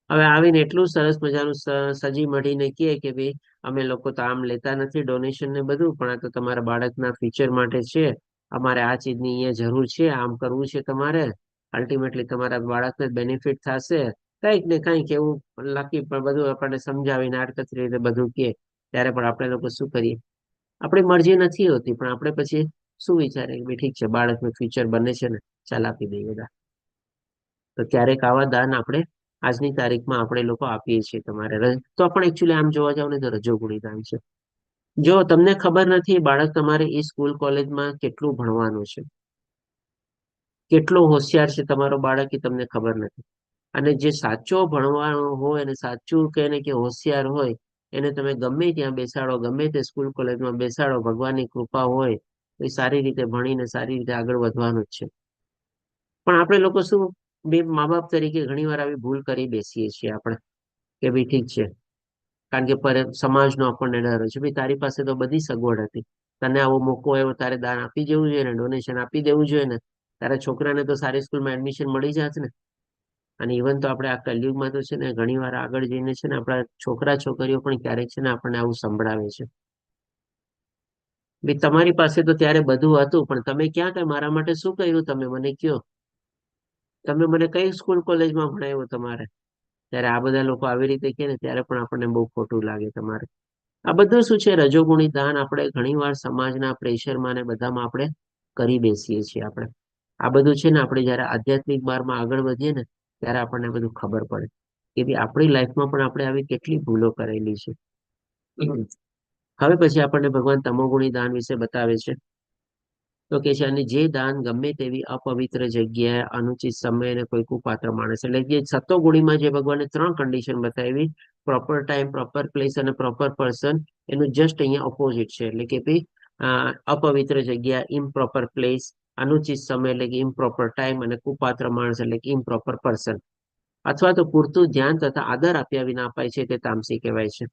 હવે આવીને એટલું સરસ મજાનું સજી મળીને કહે કે ભાઈ અમે લોકો તો આમ લેતા નથી ડોનેશન ને બધું, પણ આ તો તમારા બાળકના ફ્યુચર માટે છે, અમારે આ ચીજની અહીંયા જરૂર છે, આમ કરવું છે તમારે, અલ્ટિમેટલી તમારા બાળકને બેનિફિટ થશે, કંઈક ને કંઈક એવું લકી પણ બધું આપણને સમજાવીને આડકતરી રીતે બધું કહે, ત્યારે પણ આપણે લોકો શું કરીએ? આપણી મરજી નથી હોતી, પણ આપણે પછી શું વિચારે કે ઠીક છે બાળકનું ફ્યુચર બને છે ને, ચાલ આપી દઈએ બધા. તો ક્યારેક આવા દાન આપણે આજની તારીખમાં આપણે લોકો આપીએ છીએ તમારે. તો પણ એકચ્યુઅલી આમ જોવા જાવ ને તો રજોગુણી દાન છે. જો તમને ખબર નથી બાળક તમારે એ સ્કૂલ કોલેજમાં કેટલું ભણવાનું છે, કેટલો હોશિયાર છે તમારો બાળક, એ તમને ખબર નથી. અને જે સાચો ભણવાનો હોય અને સાચું કહે ને કે હોશિયાર હોય, એને તમે ગમે ત્યાં બેસાડો, ગમે તે સ્કૂલ કોલેજમાં બેસાડો, ભગવાનની કૃપા હોય તો એ સારી રીતે ભણીને સારી રીતે આગળ વધવાનું જ છે. પણ આપણે લોકો શું, બે મા બાપ તરીકે ઘણી વાર આવી ભૂલ કરી બેસીએ છીએ આપણે, કે ભાઈ ઠીક છે, કારણ કે સમાજનો આપણને ડર હોય છે, ભાઈ તારી પાસે તો બધી સગવડ હતી, તને આવો મોકો આવ્યો, તારે દાન આપી જવું જોઈએ ને, ડોનેશન આપી દેવું જોઈએ ને, તારા છોકરાને તો સારી સ્કૂલમાં એડમિશન મળી જાત ને. અને ઇવન તો આપણે આ કલયુગમાં તો છે ને ઘણી વાર આગળ જઈને છે ને આપણા છોકરા છોકરીઓ પણ ક્યારેક છે ને આપણને આવું સંભળાવે છે, ભાઈ તમારી પાસે તો ત્યારે બધું હતું, પણ તમે ક્યાં કઈ મારા માટે શું કર્યું, તમે મને કયો, તમે મને કઈ સ્કૂલ કોલેજમાં ભણાવ્યો તમારે? ત્યારે આ બધા લોકો આવી રીતે કહે ને ત્યારે પણ આપણને બહુ ખોટું લાગે તમારે. આ બધું શું છે, રજોગુણી દાન આપણે ઘણી વાર સમાજના પ્રેશરમાં ને બધામાં આપણે કરી બેસીએ છીએ આપણે. આ બધું છે ને આપણે જયારે આધ્યાત્મિક માર્ગમાં આગળ વધીએ ને ત્યારે આપણને બધું ખબર પડે કે ભાઈ આપણી લાઈફમાં પણ આપણે આવી કેટલી ભૂલો કરેલી છે. હવે પછી આપણને ભગવાન તમોગુણી દાન વિશે બતાવે છે. તો કે છે અને જે દાન ગમે તેવી અપવિત્ર જગ્યાએ, અનુચિત સમયે અને કોઈ કુપાત્ર માણસ, એટલે જે સતોગુણીમાં જે ભગવાને 3 કન્ડિશન બતાવી, પ્રોપર ટાઈમ, પ્રોપર પ્લેસ અને પ્રોપર પર્સન, એનું જસ્ટ અહીંયા ઓપોઝિટ છે. એટલે કે ભાઈ અપવિત્ર જગ્યા, ઇમ્પ્રોપર પ્લેસ, અનુચિત સમય એટલે કે ઇમ્પ્રોપર ટાઈમ, અને કુપાત્ર માણસ એટલે કે ઇમ્પ્રોપર પર્સન, અથવા તો પૂરતું ધ્યાન તથા આદર આપ્યા વિના અપાય છે તે તામસી કહેવાય છે.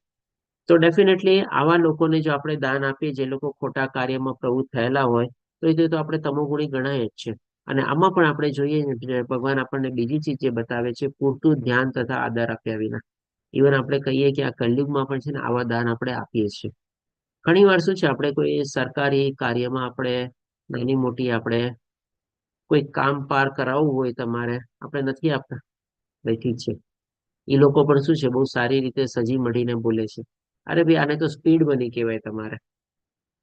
તો ડેફિનેટલી આવા લોકોને જો આપણે દાન આપીએ, જે લોકો ખોટા કાર્યમાં પ્રવૃત્ત થયેલા હોય, તો એ તો આપણે તમોગુણી ગણાય જ છે. અને આમાં પણ આપણે જોઈએ ભગવાન આપણને બીજી ચીજ જે બતાવે છે, પૂરતું ધ્યાન તથા આદર આપ્યા વિના. ઇવન આપણે કહીએ કે આ કલયુગમાં પણ છે ને આવા દાન આપણે આપીએ છીએ. ઘણી વાર શું છે, આપણે કોઈ સરકારી કાર્યમાં આપણે નાની મોટી આપણે કોઈ કામ પાર કરાવવું હોય તમારે, આપણે નથી આપતા, ભાઈ ઠીક છે. એ લોકો પણ શું છે, બહુ સારી રીતે સજી મળીને બોલે છે, અરે ભાઈ આને તો સ્પીડ મની કહેવાય તમારે.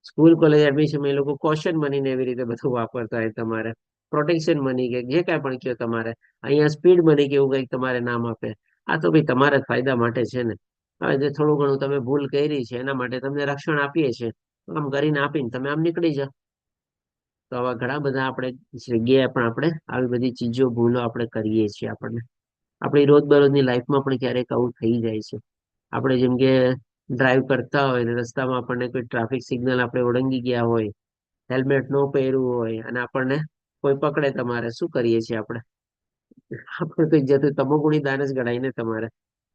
સ્કૂલ કોલેજ એડમિશન એ લોકો કોશન મનીને એવી રીતે બધું વાપરતા હોય તમારે, પ્રોટેક્શન મની કે જે કાંઈ પણ કહો તમારે, અહીંયા સ્પીડ મની કે એવું કંઈક તમારે નામ આપે. આ તો ભાઈ તમારા ફાયદા માટે છે ને. હવે જે થોડું ઘણું તમે ભૂલ કરી છે એના માટે તમને રક્ષણ આપીએ છીએ, આમ કરીને આપીને તમે આમ નીકળી જાઓ. તો આવા ઘણા બધા આપણે જગ્યાએ પણ આપણે આવી બધી ચીજો, ભૂલો આપણે કરીએ છીએ. આપણી રોજબરોજની લાઈફમાં પણ ક્યારેક આવું થઈ જાય છે. આપણે જેમ કે ડ્રાઈવ કરતા હોય ને રસ્તામાં આપણને કોઈ ટ્રાફિક સિગ્નલ આપણે ઓળંગી ગયા હોય, હેલ્મેટ ન પહેરવું હોય અને આપણને કોઈ પકડે, તમારે શું કરીએ છીએ આપણે કંઈક જતું તમોગુણી દાન જ ગણાય ને તમારે.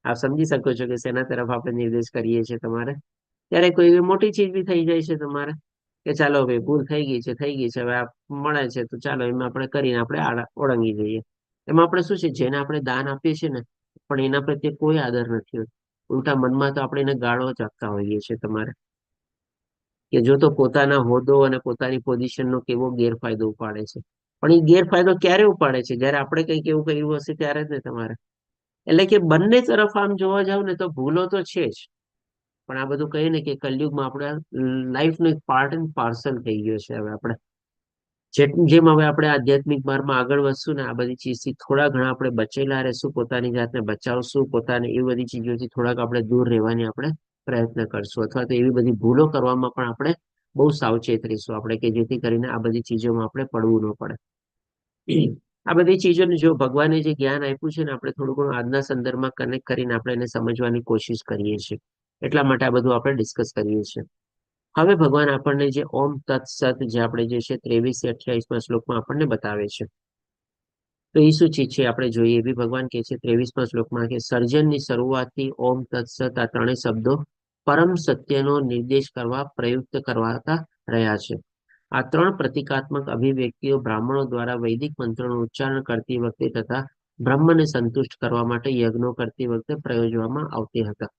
આપ સમજી શકો છો કે શેના તરફ આપણે નિર્દેશ કરીએ છીએ તમારે. ત્યારે કોઈ એવી મોટી ચીજ બી થઈ જાય છે તમારે કે ચાલો ભાઈ ભૂલ થઈ ગઈ છે, હવે આ મળે છે તો ચાલો એમાં આપણે કરીને આપણે ઓળંગી જઈએ. એમાં આપણે શું છે, જેને આપણે દાન આપીએ છીએ ને પણ એના પ્રત્યે કોઈ આદર નથી હોતો, ઉલટા મનમાં તો આપણે એને ગાળો જ આપતા હોઈએ છીએ તમારે, કે જો તો પોતાના હોદ્દો અને પોતાની પોઝિશનનો કેવો ગેરફાયદો ઉપાડે છે. પણ એ ગેરફાયદો ક્યારે ઉપાડે છે? જ્યારે આપણે કંઈક એવું કર્યું હશે ત્યારે જ ને તમારે. એટલે કે બંને તરફ આમ જોવા જાવ ને તો ભૂલો તો છે જ, પણ આ બધું કહીએ ને કે કલયુગમાં આપણા લાઈફનો એક પાર્ટ એન્ડ પાર્સલ થઈ ગયો છે. હવે આપણે જેમ હવે આપણે આધ્યાત્મિક માર્ગમાં આગળ વધશું ને આ બધી ચીજથી થોડા ઘણા આપણે બચેલા રહેશું, પોતાની જાતને બચાવશું, પોતાને એ બધી ચીજોથી થોડાક આપણે દૂર રહેવાની આપણે પ્રયત્ન કરશું, અથવા તો એવી બધી ભૂલો કરવામાં પણ આપણે બહુ સાવચેત રહીશું આપણે, કે જેથી કરીને આ બધી ચીજોમાં આપણે પડવું ન પડે. આ બધી ચીજોને જો ભગવાને જે જ્ઞાન આપ્યું છે ને, આપણે થોડું ઘણું આજના સંદર્ભમાં કનેક્ટ કરીને આપણે એને સમજવાની કોશિશ કરીએ છીએ. એટલા માટે આ બધું આપણે ડિસ્કસ કરીએ છીએ. હવે ભગવાન આપણને જે ઓમ તત્સત જે આપણે જે છે 23 થી 28 શ્લોકમાં આપણને બતાવે છે. તો એ શું ચીજ છે આપણે જોઈએ. એ બી ભગવાન કહે છે 23 શ્લોકમાં કે સર્જનની શરૂઆતથી ઓમ તત્સત આ ત્રણેય શબ્દો પરમ સત્યનો નિર્દેશ કરવા પ્રયુક્ત કરવાતા રહ્યા છે. આ ત્રણ પ્રતિકાત્મક અભિવ્યક્તિઓ બ્રાહ્મણો દ્વારા વૈદિક મંત્રોનું ઉચ્ચારણ કરતી વખતે તથા બ્રહ્મને સંતુષ્ટ કરવા માટે યજ્ઞો કરતી વખતે પ્રયોજવામાં આવતી હતા.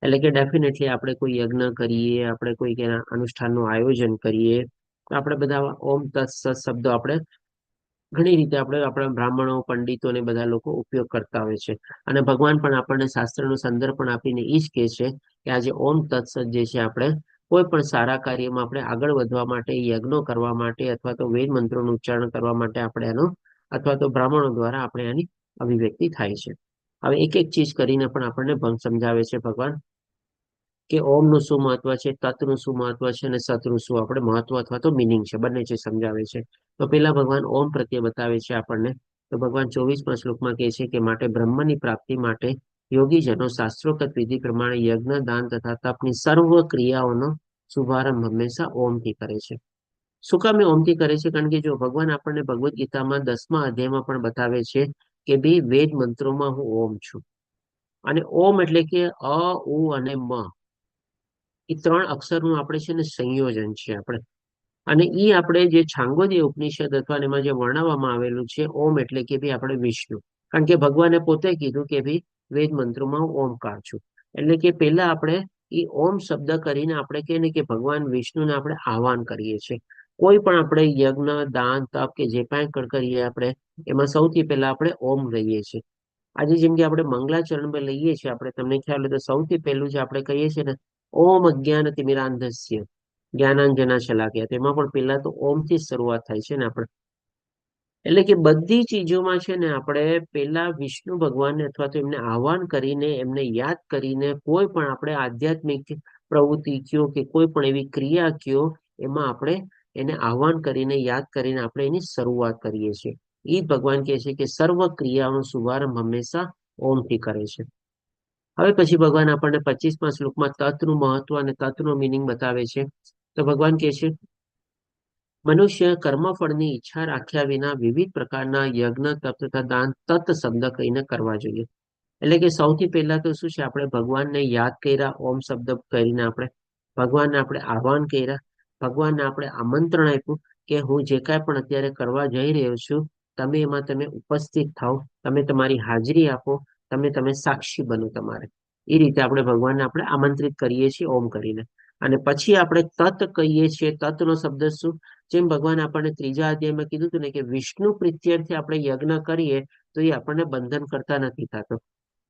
એટલે કે ડેફિનેટલી આપણે કોઈ યજ્ઞ કરીએ, આપણે કોઈ એના અનુષ્ઠાનનું આયોજન કરીએ, તો આપણે બધા ઓમ તત્સત શબ્દો આપણે ઘણી રીતે આપણે આપણા બ્રાહ્મણો, પંડિતો ને બધા લોકો ઉપયોગ કરતા હોય છે. અને ભગવાન પણ આપણને શાસ્ત્રનો સંદર્ભ પણ આપીને એ જ કહે છે કે આ જે ઓમ તત્સત જે છે આપણે કોઈ પણ સારા કાર્યમાં આપણે આગળ વધવા માટે, યજ્ઞો કરવા માટે, અથવા તો વેદ મંત્રોનું ઉચ્ચારણ કરવા માટે આપણે એનો, અથવા તો બ્રાહ્મણો દ્વારા આપણે આની અભિવ્યક્તિ થાય છે. હવે એક એક ચીજ કરીને પણ આપણને સમજાવે છે ભગવાન કે ઓમ નું શું મહત્વ છે, તત્નું શું મહત્વ છે, અને સતનું શું આપણે મહત્વ અથવા તો મિનિંગ છે, બંને ચીજ સમજાવે છે. તો પેલા ભગવાન ઓમ પ્રત્યે બતાવે છે આપણને. તો ભગવાન 24મા શ્લોકમાં કહે છે કે માટે બ્રહ્મની પ્રાપ્તિ માટે યોગીજનો શાસ્ત્રોક્ત વિધિ પ્રમાણે યજ્ઞ, દાન તથા તપની સર્વ ક્રિયાઓનો શુભારંભ હંમેશા ઓમથી કરે છે. શું કામ એ ઓમથી કરે છે? કારણ કે જો ભગવાન આપણને ભગવદ્ ગીતામાં 10મા અધ્યાયમાં પણ બતાવે છે કે બે વેદ મંત્રોમાં હું ઓમ છું. અને ઓમ એટલે કે અ, ઉ અને મ, એ ત્રણ અક્ષરનું આપણે છે ને સંયોજન છે આપણે. અને એ આપણે જે છાંગોદય ઉપનિષદ અથવા એમાં જે વર્ણવવામાં આવેલું છે ઓમ એટલે કે ભાઈ આપણે વિષ્ણુ. કારણ કે ભગવાને પોતે કીધું કે ભાઈ વેદ મંત્રોમાં હું ઓમકાર છું. એટલે કે પહેલા આપણે એ ઓમ શબ્દ કરીને આપણે કહીએ ને કે ભગવાન વિષ્ણુને આપણે આહવાન કરીએ છીએ. કોઈ પણ આપણે યજ્ઞ, દાન, તપ કે જે કાંઈ કરીએ આપણે, એમાં સૌથી પહેલા આપણે ઓમ લઈએ છીએ. આજે જેમ કે આપણે મંગલાચરણમાં લઈએ છીએ, આપણે તમને ખ્યાલ હોય તો સૌથી પહેલું જે આપણે કહીએ છીએ ને, ઓમ અજ્ઞાનતિમિરાંધસ્ય જ્ઞાનાંજના શલાકયા, તેમાં પણ પહેલા તો ઓમથી જ શરૂઆત થાય છે ને આપણે. એટલે કે બધી ચીજોમાં છે ને આપણે પહેલા વિષ્ણુ ભગવાનને અથવા તો એમને આહવાન કરીને, એમને યાદ કરીને, કોઈ પણ આપણે આધ્યાત્મિક પ્રવૃત્તિ કયો કે કોઈ પણ એવી ક્રિયા કયો, એમાં આપણે એને આહવાન કરીને, યાદ કરીને આપણે એની શરૂઆત કરીએ છીએ. એ ભગવાન કહે છે કે સર્વ ક્રિયાઓનો શુભારંભ હંમેશા ઓમથી કરે છે. હવે પછી ભગવાન આપણને 25મા શ્લોકમાં તત્નું મહત્વ અને તત્નો મિનિંગ બતાવે છે. તો ભગવાન કહે છે મનુષ્ય કર્મફળની ઈચ્છા રાખ્યા વિના વિવિધ પ્રકારના યજ્ઞ, તપ તથા દાન તત શબ્દ કહીને કરવા જોઈએ. એટલે કે સૌથી પહેલા તો શું છે, આપણે ભગવાનને યાદ કર્યા ઓમ શબ્દ કરીને, આપણે ભગવાનને આપણે આહવાન કર્યા, ભગવાનને આપણે આમંત્રણ આપ્યું કે હું જે કાંઈ પણ અત્યારે કરવા જઈ રહ્યો છું, તમે એમાં તમે ઉપસ્થિત થાઓ, તમે તમારી હાજરી આપો, તમે સાક્ષી બનો તમારે. એ રીતે આપણે ભગવાનને આપણે આમંત્રિત કરીએ છીએ ઓમ કરીને. અને પછી આપણે તત કહીએ છીએ. તત્નો શબ્દ શું? જેમ ભગવાન આપણને 3જા અધ્યાયમાં કીધું હતું ને કે વિષ્ણુ પ્રીત્યર્થે આપણે યજ્ઞ કરીએ તો એ આપણને બંધન કરતા નથી થતો.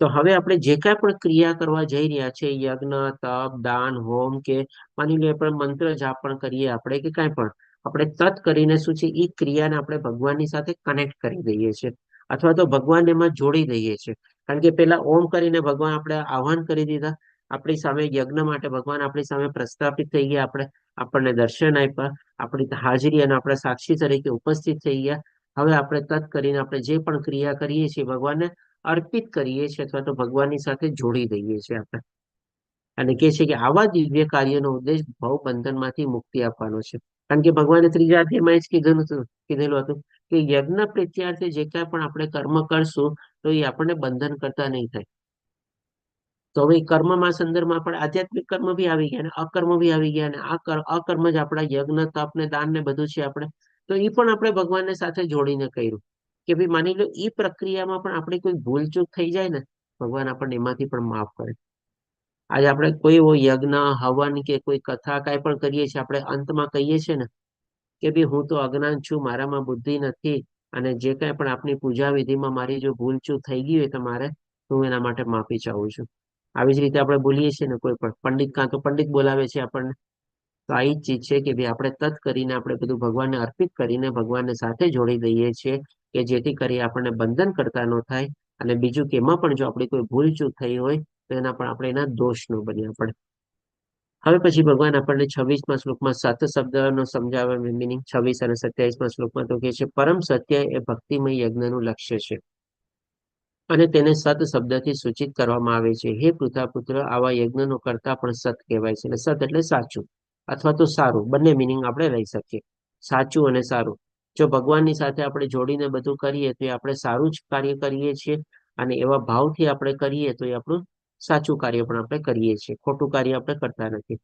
તો હવે આપણે જે કાંઈ પણ ક્રિયા કરવા જઈ રહ્યા છે, યજ્ઞ, તપ, દાન, હોમ કે માની લો આપણે મંત્ર જાપ પણ કરીએ આપણે, કે કાંઈ પણ આપણે તત કરીને શું છે, એ ક્રિયાને આપણે ભગવાનની સાથે કનેક્ટ કરી દઈએ છીએ, અથવા તો ભગવાન એમાં જોડી દઈએ છીએ. કારણ કે પેલા ઓમ કરીને ભગવાન આપણે આહવાન કરી દીધા, આપણી સામે યજ્ઞ માટે ભગવાન આપણી સામે પ્રસ્થાપિત થઈ ગયા, આપણને દર્શન આપ્યા, આપણી હાજરી અને આપણે સાક્ષી તરીકે ઉપસ્થિત થઈ ગયા. હવે આપણે તત કરીને આપણે જે પણ ક્રિયા કરીએ છીએ ભગવાનને અર્પિત કરીએ છીએ, અથવા તો ભગવાનની સાથે જોડી દઈએ છીએ આપણે. અને કહે છે કે આવા દિવ્ય કાર્યનો ઉદ્દેશ ભવ બંધનમાંથી મુક્તિ આપવાનો છે. કારણ કે ભગવાને 3જા અધ્યાયમાં જ કીધેલું હતું કે યજ્ઞ પ્રત્યાર્થે જે કાંઈ પણ આપણે કર્મ કરશું તો એ આપણને બંધન કરતા નહીં થાય. તો હવે કર્મમાં સંદર્ભમાં આપણે આધ્યાત્મિક કર્મ બી આવી ગયા અને અકર્મ બી આવી ગયા, અને આ અકર્મ જ આપણા યજ્ઞ, તપ ને દાન ને બધું છે આપણે. તો એ પણ આપણે ભગવાનને સાથે જોડીને કર્યું કે ભાઈ માની લો એ પ્રક્રિયામાં પણ આપણે કોઈ ભૂલચૂક થઈ જાય ને, ભગવાન આપણને એમાંથી પણ માફ કરે. આજે આપણે કોઈ એવો યજ્ઞ, હવન કે કોઈ કથા કાંઈ પણ કરીએ છીએ, આપણે અંતમાં કહીએ છીએ ને કે ભાઈ હું તો અજ્ઞાન છું, મારામાં બુદ્ધિ નથી, અને જે કાંઈ પણ આપની પૂજા વિધિમાં મારી જો ભૂલચૂક થઈ ગઈ હોય તમારે, હું એના માટે માફી ચાહું છું. આવી જ રીતે આપણે બોલીએ છીએ ને, કોઈ પણ પંડિત કાં તો પંડિત બોલાવે છે આપણને, તો આ જ ચીજ છે કે ભાઈ આપણે તત કરીને આપણે બધું ભગવાનને અર્પિત કરીને ભગવાનને સાથે જોડી દઈએ છીએ, કે જેથી કરી આપણને બંધન કરતા ન થાય. અને બીજું કે એમાં પણ જો આપણી કોઈ ભૂલચૂક થઈ હોય તો એના પણ આપણે એના દોષ ન બનીએ આપણે. હવે પછી ભગવાન આપણને 26મા શ્લોકમાં સત શબ્દનો સમજાવવા મિનિંગ 26 અને 27મા શ્લોકમાં તો કે છે પરમ સત્ય એ ભક્તિમય યજ્ઞનું લક્ષ્ય છે અને તેને સત શબ્દથી સૂચિત કરવામાં આવે છે. હે પૃથાપુત્ર, આવા યજ્ઞનો કરતા પણ સત કહેવાય છે. એટલે સત એટલે સાચું અથવા તો સારું, બંને મિનિંગ આપણે લઈ શકીએ, સાચું અને સારું. જો ભગવાનની સાથે આપણે જોડીને બધું કરીએ તો એ આપણે સારું જ કાર્ય કરીએ છીએ અને એવા ભાવથી આપણે કરીએ તો એ આપણું સાચું કાર્ય પણ આપણે કરીએ છીએ, ખોટું કાર્ય આપણે કરતા નથી.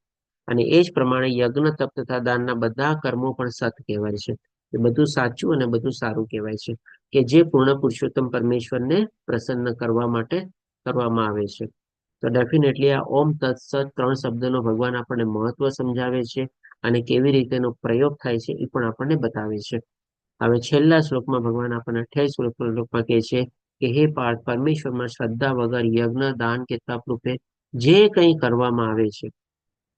અને એ જ પ્રમાણે યજ્ઞ, તપ તથા દાનના બધા કર્મો પણ સત કહેવાય છે. એ બધું સાચું અને બધું સારું કહેવાય છે કે જે પૂર્ણ પુરુષોત્તમ પરમેશ્વરને પ્રસન્ન કરવા માટે કરવામાં આવે છે. તો ડેફિનેટલી આ ઓમ તત્સત 3 શબ્દનો ભગવાન આપણને મહત્વ સમજાવે છે અને કેવી રીતે એનો પ્રયોગ થાય છે એ પણ આપણને બતાવે છે. હવે છેલ્લા શ્લોકમાં ભગવાન આપણને 28 શ્લોકમાં કહે છે કે હે પાર્થ, પરમેશ્વરમાં શ્રદ્ધા વગર યજ્ઞ, દાન કે તપ રૂપે જે કંઈ કરવામાં આવે છે,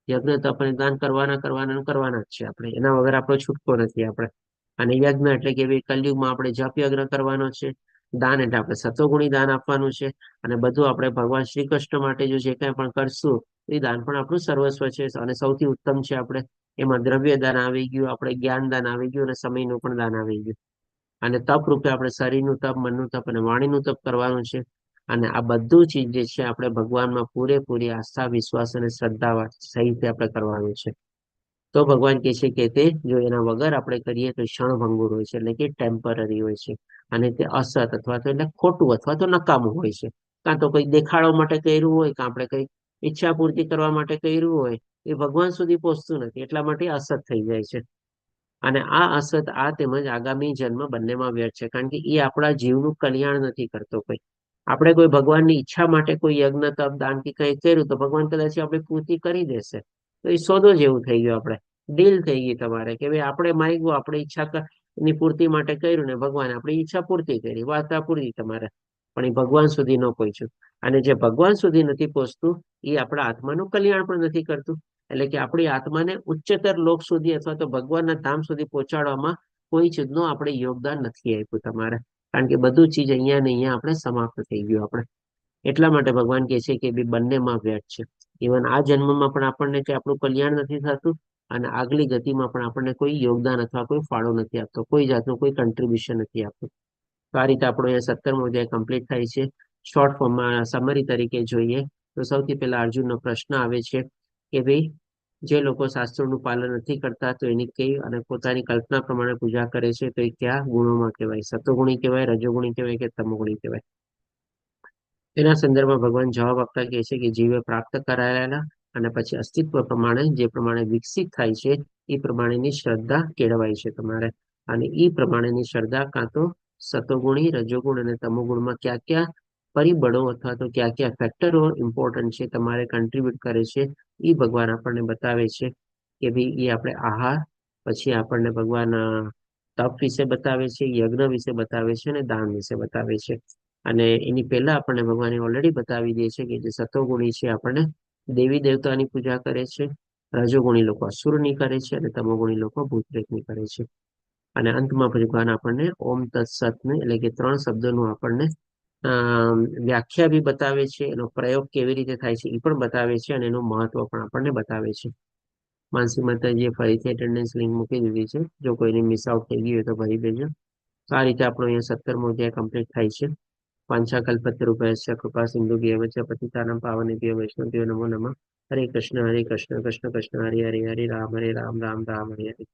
યજ્ઞ, તપ અને દાન કરવાના જ છે આપણે, એના વગર આપણો છૂટકો નથી આપણે. અને યજ્ઞ એટલે કે કલયુગમાં આપણે જપ યજ્ઞ કરવાનો છે, દાન એટલે આપણે સતોગુણી દાન આપવાનું છે અને બધું આપણે ભગવાન શ્રી કૃષ્ણ માટે જો જે કંઈ પણ કરશું એ દાન પણ આપણું સર્વસ્વ છે અને સૌથી ઉત્તમ છે. આપણે એમાં દ્રવ્ય દાન આવી ગયું, આપણે જ્ઞાન દાન આવી ગયું અને સમયનું પણ દાન આવી ગયું. અને તપ રૂપે આપણે શરીરનું તપ, મનનું તપ અને વાણીનું તપ કરવાનું છે. અને આ બધું ચીજ જે છે આપણે ભગવાનમાં પૂરેપૂરી આસ્થા, વિશ્વાસ અને શ્રદ્ધા સહિત આપણે કરવાનું છે. તો ભગવાન કહે છે કે તે જો એના વગર આપણે કરીએ તો ક્ષણભંગુર હોય છે, એટલે કે ટેમ્પરરી હોય છે અને તે અસત અથવા તો એટલે ખોટું અથવા તો નકામું હોય છે. કાં તો કંઈ દેખાડવા માટે કર્યું હોય, કાં આપણે કંઈ ઈચ્છા પૂર્તિ કરવા માટે કર્યું હોય, એ ભગવાન સુધી પહોંચતું નથી, એટલા માટે અસત થઈ જાય છે. અને આ અસત આ તેમજ આગામી જન્મ બંનેમાં વ્યર્થ છે, કારણ કે એ આપણા જીવનું કલ્યાણ નથી કરતો. કોઈ આપણે કોઈ ભગવાનની ઈચ્છા માટે કોઈ યજ્ઞ, તપ, દાન કે કંઈ કર્યું તો ભગવાન કદાચ આપણે પૂર્તિ કરી દેશે. તો એ સોદો જેવું થઈ ગયું, આપણે ડીલ થઈ ગઈ તમારે કે ભાઈ આપણે માંગ્યું, આપણે ઈચ્છા ની પૂર્તિ માટે કર્યું ને ભગવાન આપણી ઈચ્છા પૂર્તિ કરી, વાર્તા પૂરી તમારે, પણ એ ભગવાન સુધી ન પહોંચ્યું. અને જે ભગવાન સુધી નથી પહોંચતું એ આપણા આત્માનું કલ્યાણ પણ નથી કરતું. એટલે કે આપણી આત્માને ઉચ્ચતર લોક સુધી અથવા તો ભગવાનના ધામ સુધી પહોંચાડવામાં કોઈ ચીજનું આપણે યોગદાન નથી આપ્યું તમારે, કારણ કે બધું ચીજ અહીંયા ને અહીંયા આપણે સમાપ્ત થઈ ગયું આપણે. એટલા માટે ભગવાન કહે છે કે બંનેમાં વ્યર્થ છે. ઇવન આ જન્મમાં પણ આપણને કે આપણું કલ્યાણ નથી થતું અને આગલી ગતિમાં પણ આપણને કોઈ યોગદાન અથવા કોઈ ફાળો નથી આપતો, કોઈ જાતનું કોઈ કન્ટ્રીબ્યુશન નથી આપતું. તો આ રીતે આપણો અહીંયા 17મો અધ્યાય કમ્પ્લીટ થાય છે. શોર્ટ ફોર્મમાં સમરી તરીકે જોઈએ તો સૌથી પહેલા અર્જુનનો પ્રશ્ન આવે છે કે ભાઈ જે લોકો શાસ્ત્રોનું પાલન નથી કરતા તો એની કઈ અને પોતાની કલ્પના પ્રમાણે પૂજા કરે છે તો એ કયા ગુણોમાં કહેવાય, સતોગુણી કહેવાય, રજોગુણી કહેવાય કે તમોગુણી કહેવાય. એના સંદર્ભમાં ભગવાન જવાબ આપતા કહે છે કે જીવે પ્રાપ્ત કરાયેલા અને પછી અસ્તિત્વ પ્રમાણે જે પ્રમાણે વિકસિત થાય છે એ પ્રમાણેની શ્રદ્ધા કેળવાય છે તમારે. અને એ પ્રમાણેની શ્રદ્ધા કાં તો સતોગુણી, રજોગુણ અને તમોગુણમાં ક્યાં ક્યાં પરિબળો અથવા તો ક્યાં ક્યાં ફેક્ટરો ઇમ્પોર્ટન્ટ છે તમારે કન્ટ્રીબ્યુટ કરે છે એ ભગવાન આપણને બતાવે છે. કે ભાઈ એ આપણે આહાર, પછી આપણને ભગવાન તપ વિશે બતાવે છે, યજ્ઞ વિશે બતાવે છે અને દાન વિશે બતાવે છે. અને એની પહેલા આપણને ભગવાને ઓલરેડી બતાવી દે છે કે જે સતોગુણી છે આપણને દેવી દેવતાની પૂજા કરે છે, રજોગુણી લોકો અસુરની કરે છે અને તમોગુણી લોકો ભૂત પ્રેતની કરે છે. અને અંતમાં ભગવાન આપણને ઓમ તત્સતને એટલે કે 3 શબ્દોનું આપણને વ્યાખ્યા બી બતાવે છે, એનો પ્રયોગ કેવી રીતે થાય છે એ પણ બતાવે છે અને એનું મહત્વ પણ આપણને બતાવે છે. માનસી માતાજીએ ફરીથી એટેન્ડન્સ લિંક મૂકી દીધી છે, જો કોઈને મિસ આઉટ થઈ ગયું હોય તો ભરી દેજો. તો આ રીતે આપણો અહીંયા 17મો અધ્યાય કમ્પ્લીટ થાય છે. પાંચાકલ્પતરુભ્યશ્ચ કૃપા સિંધુભ્યઃ ચ પતિતાનાં પાવનેભ્યો વૈષ્ણવેભ્યો નમો નમઃ. હરે કૃષ્ણ કૃષ્ણ કૃષ્ણ હરે હરે, હરે રામ રામ રામ હરે હરે.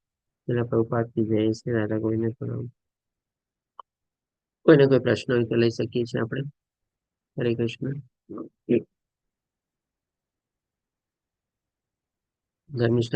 એના પ્રભુપાદ કી જય, શ્રી રાધા ગોવિંદ પ્રણામ. કોઈને કોઈ પ્રશ્ન હોય તો લઈ શકીએ છીએ આપણે. હરે કૃષ્ણ. ધર્મિષ્ઠ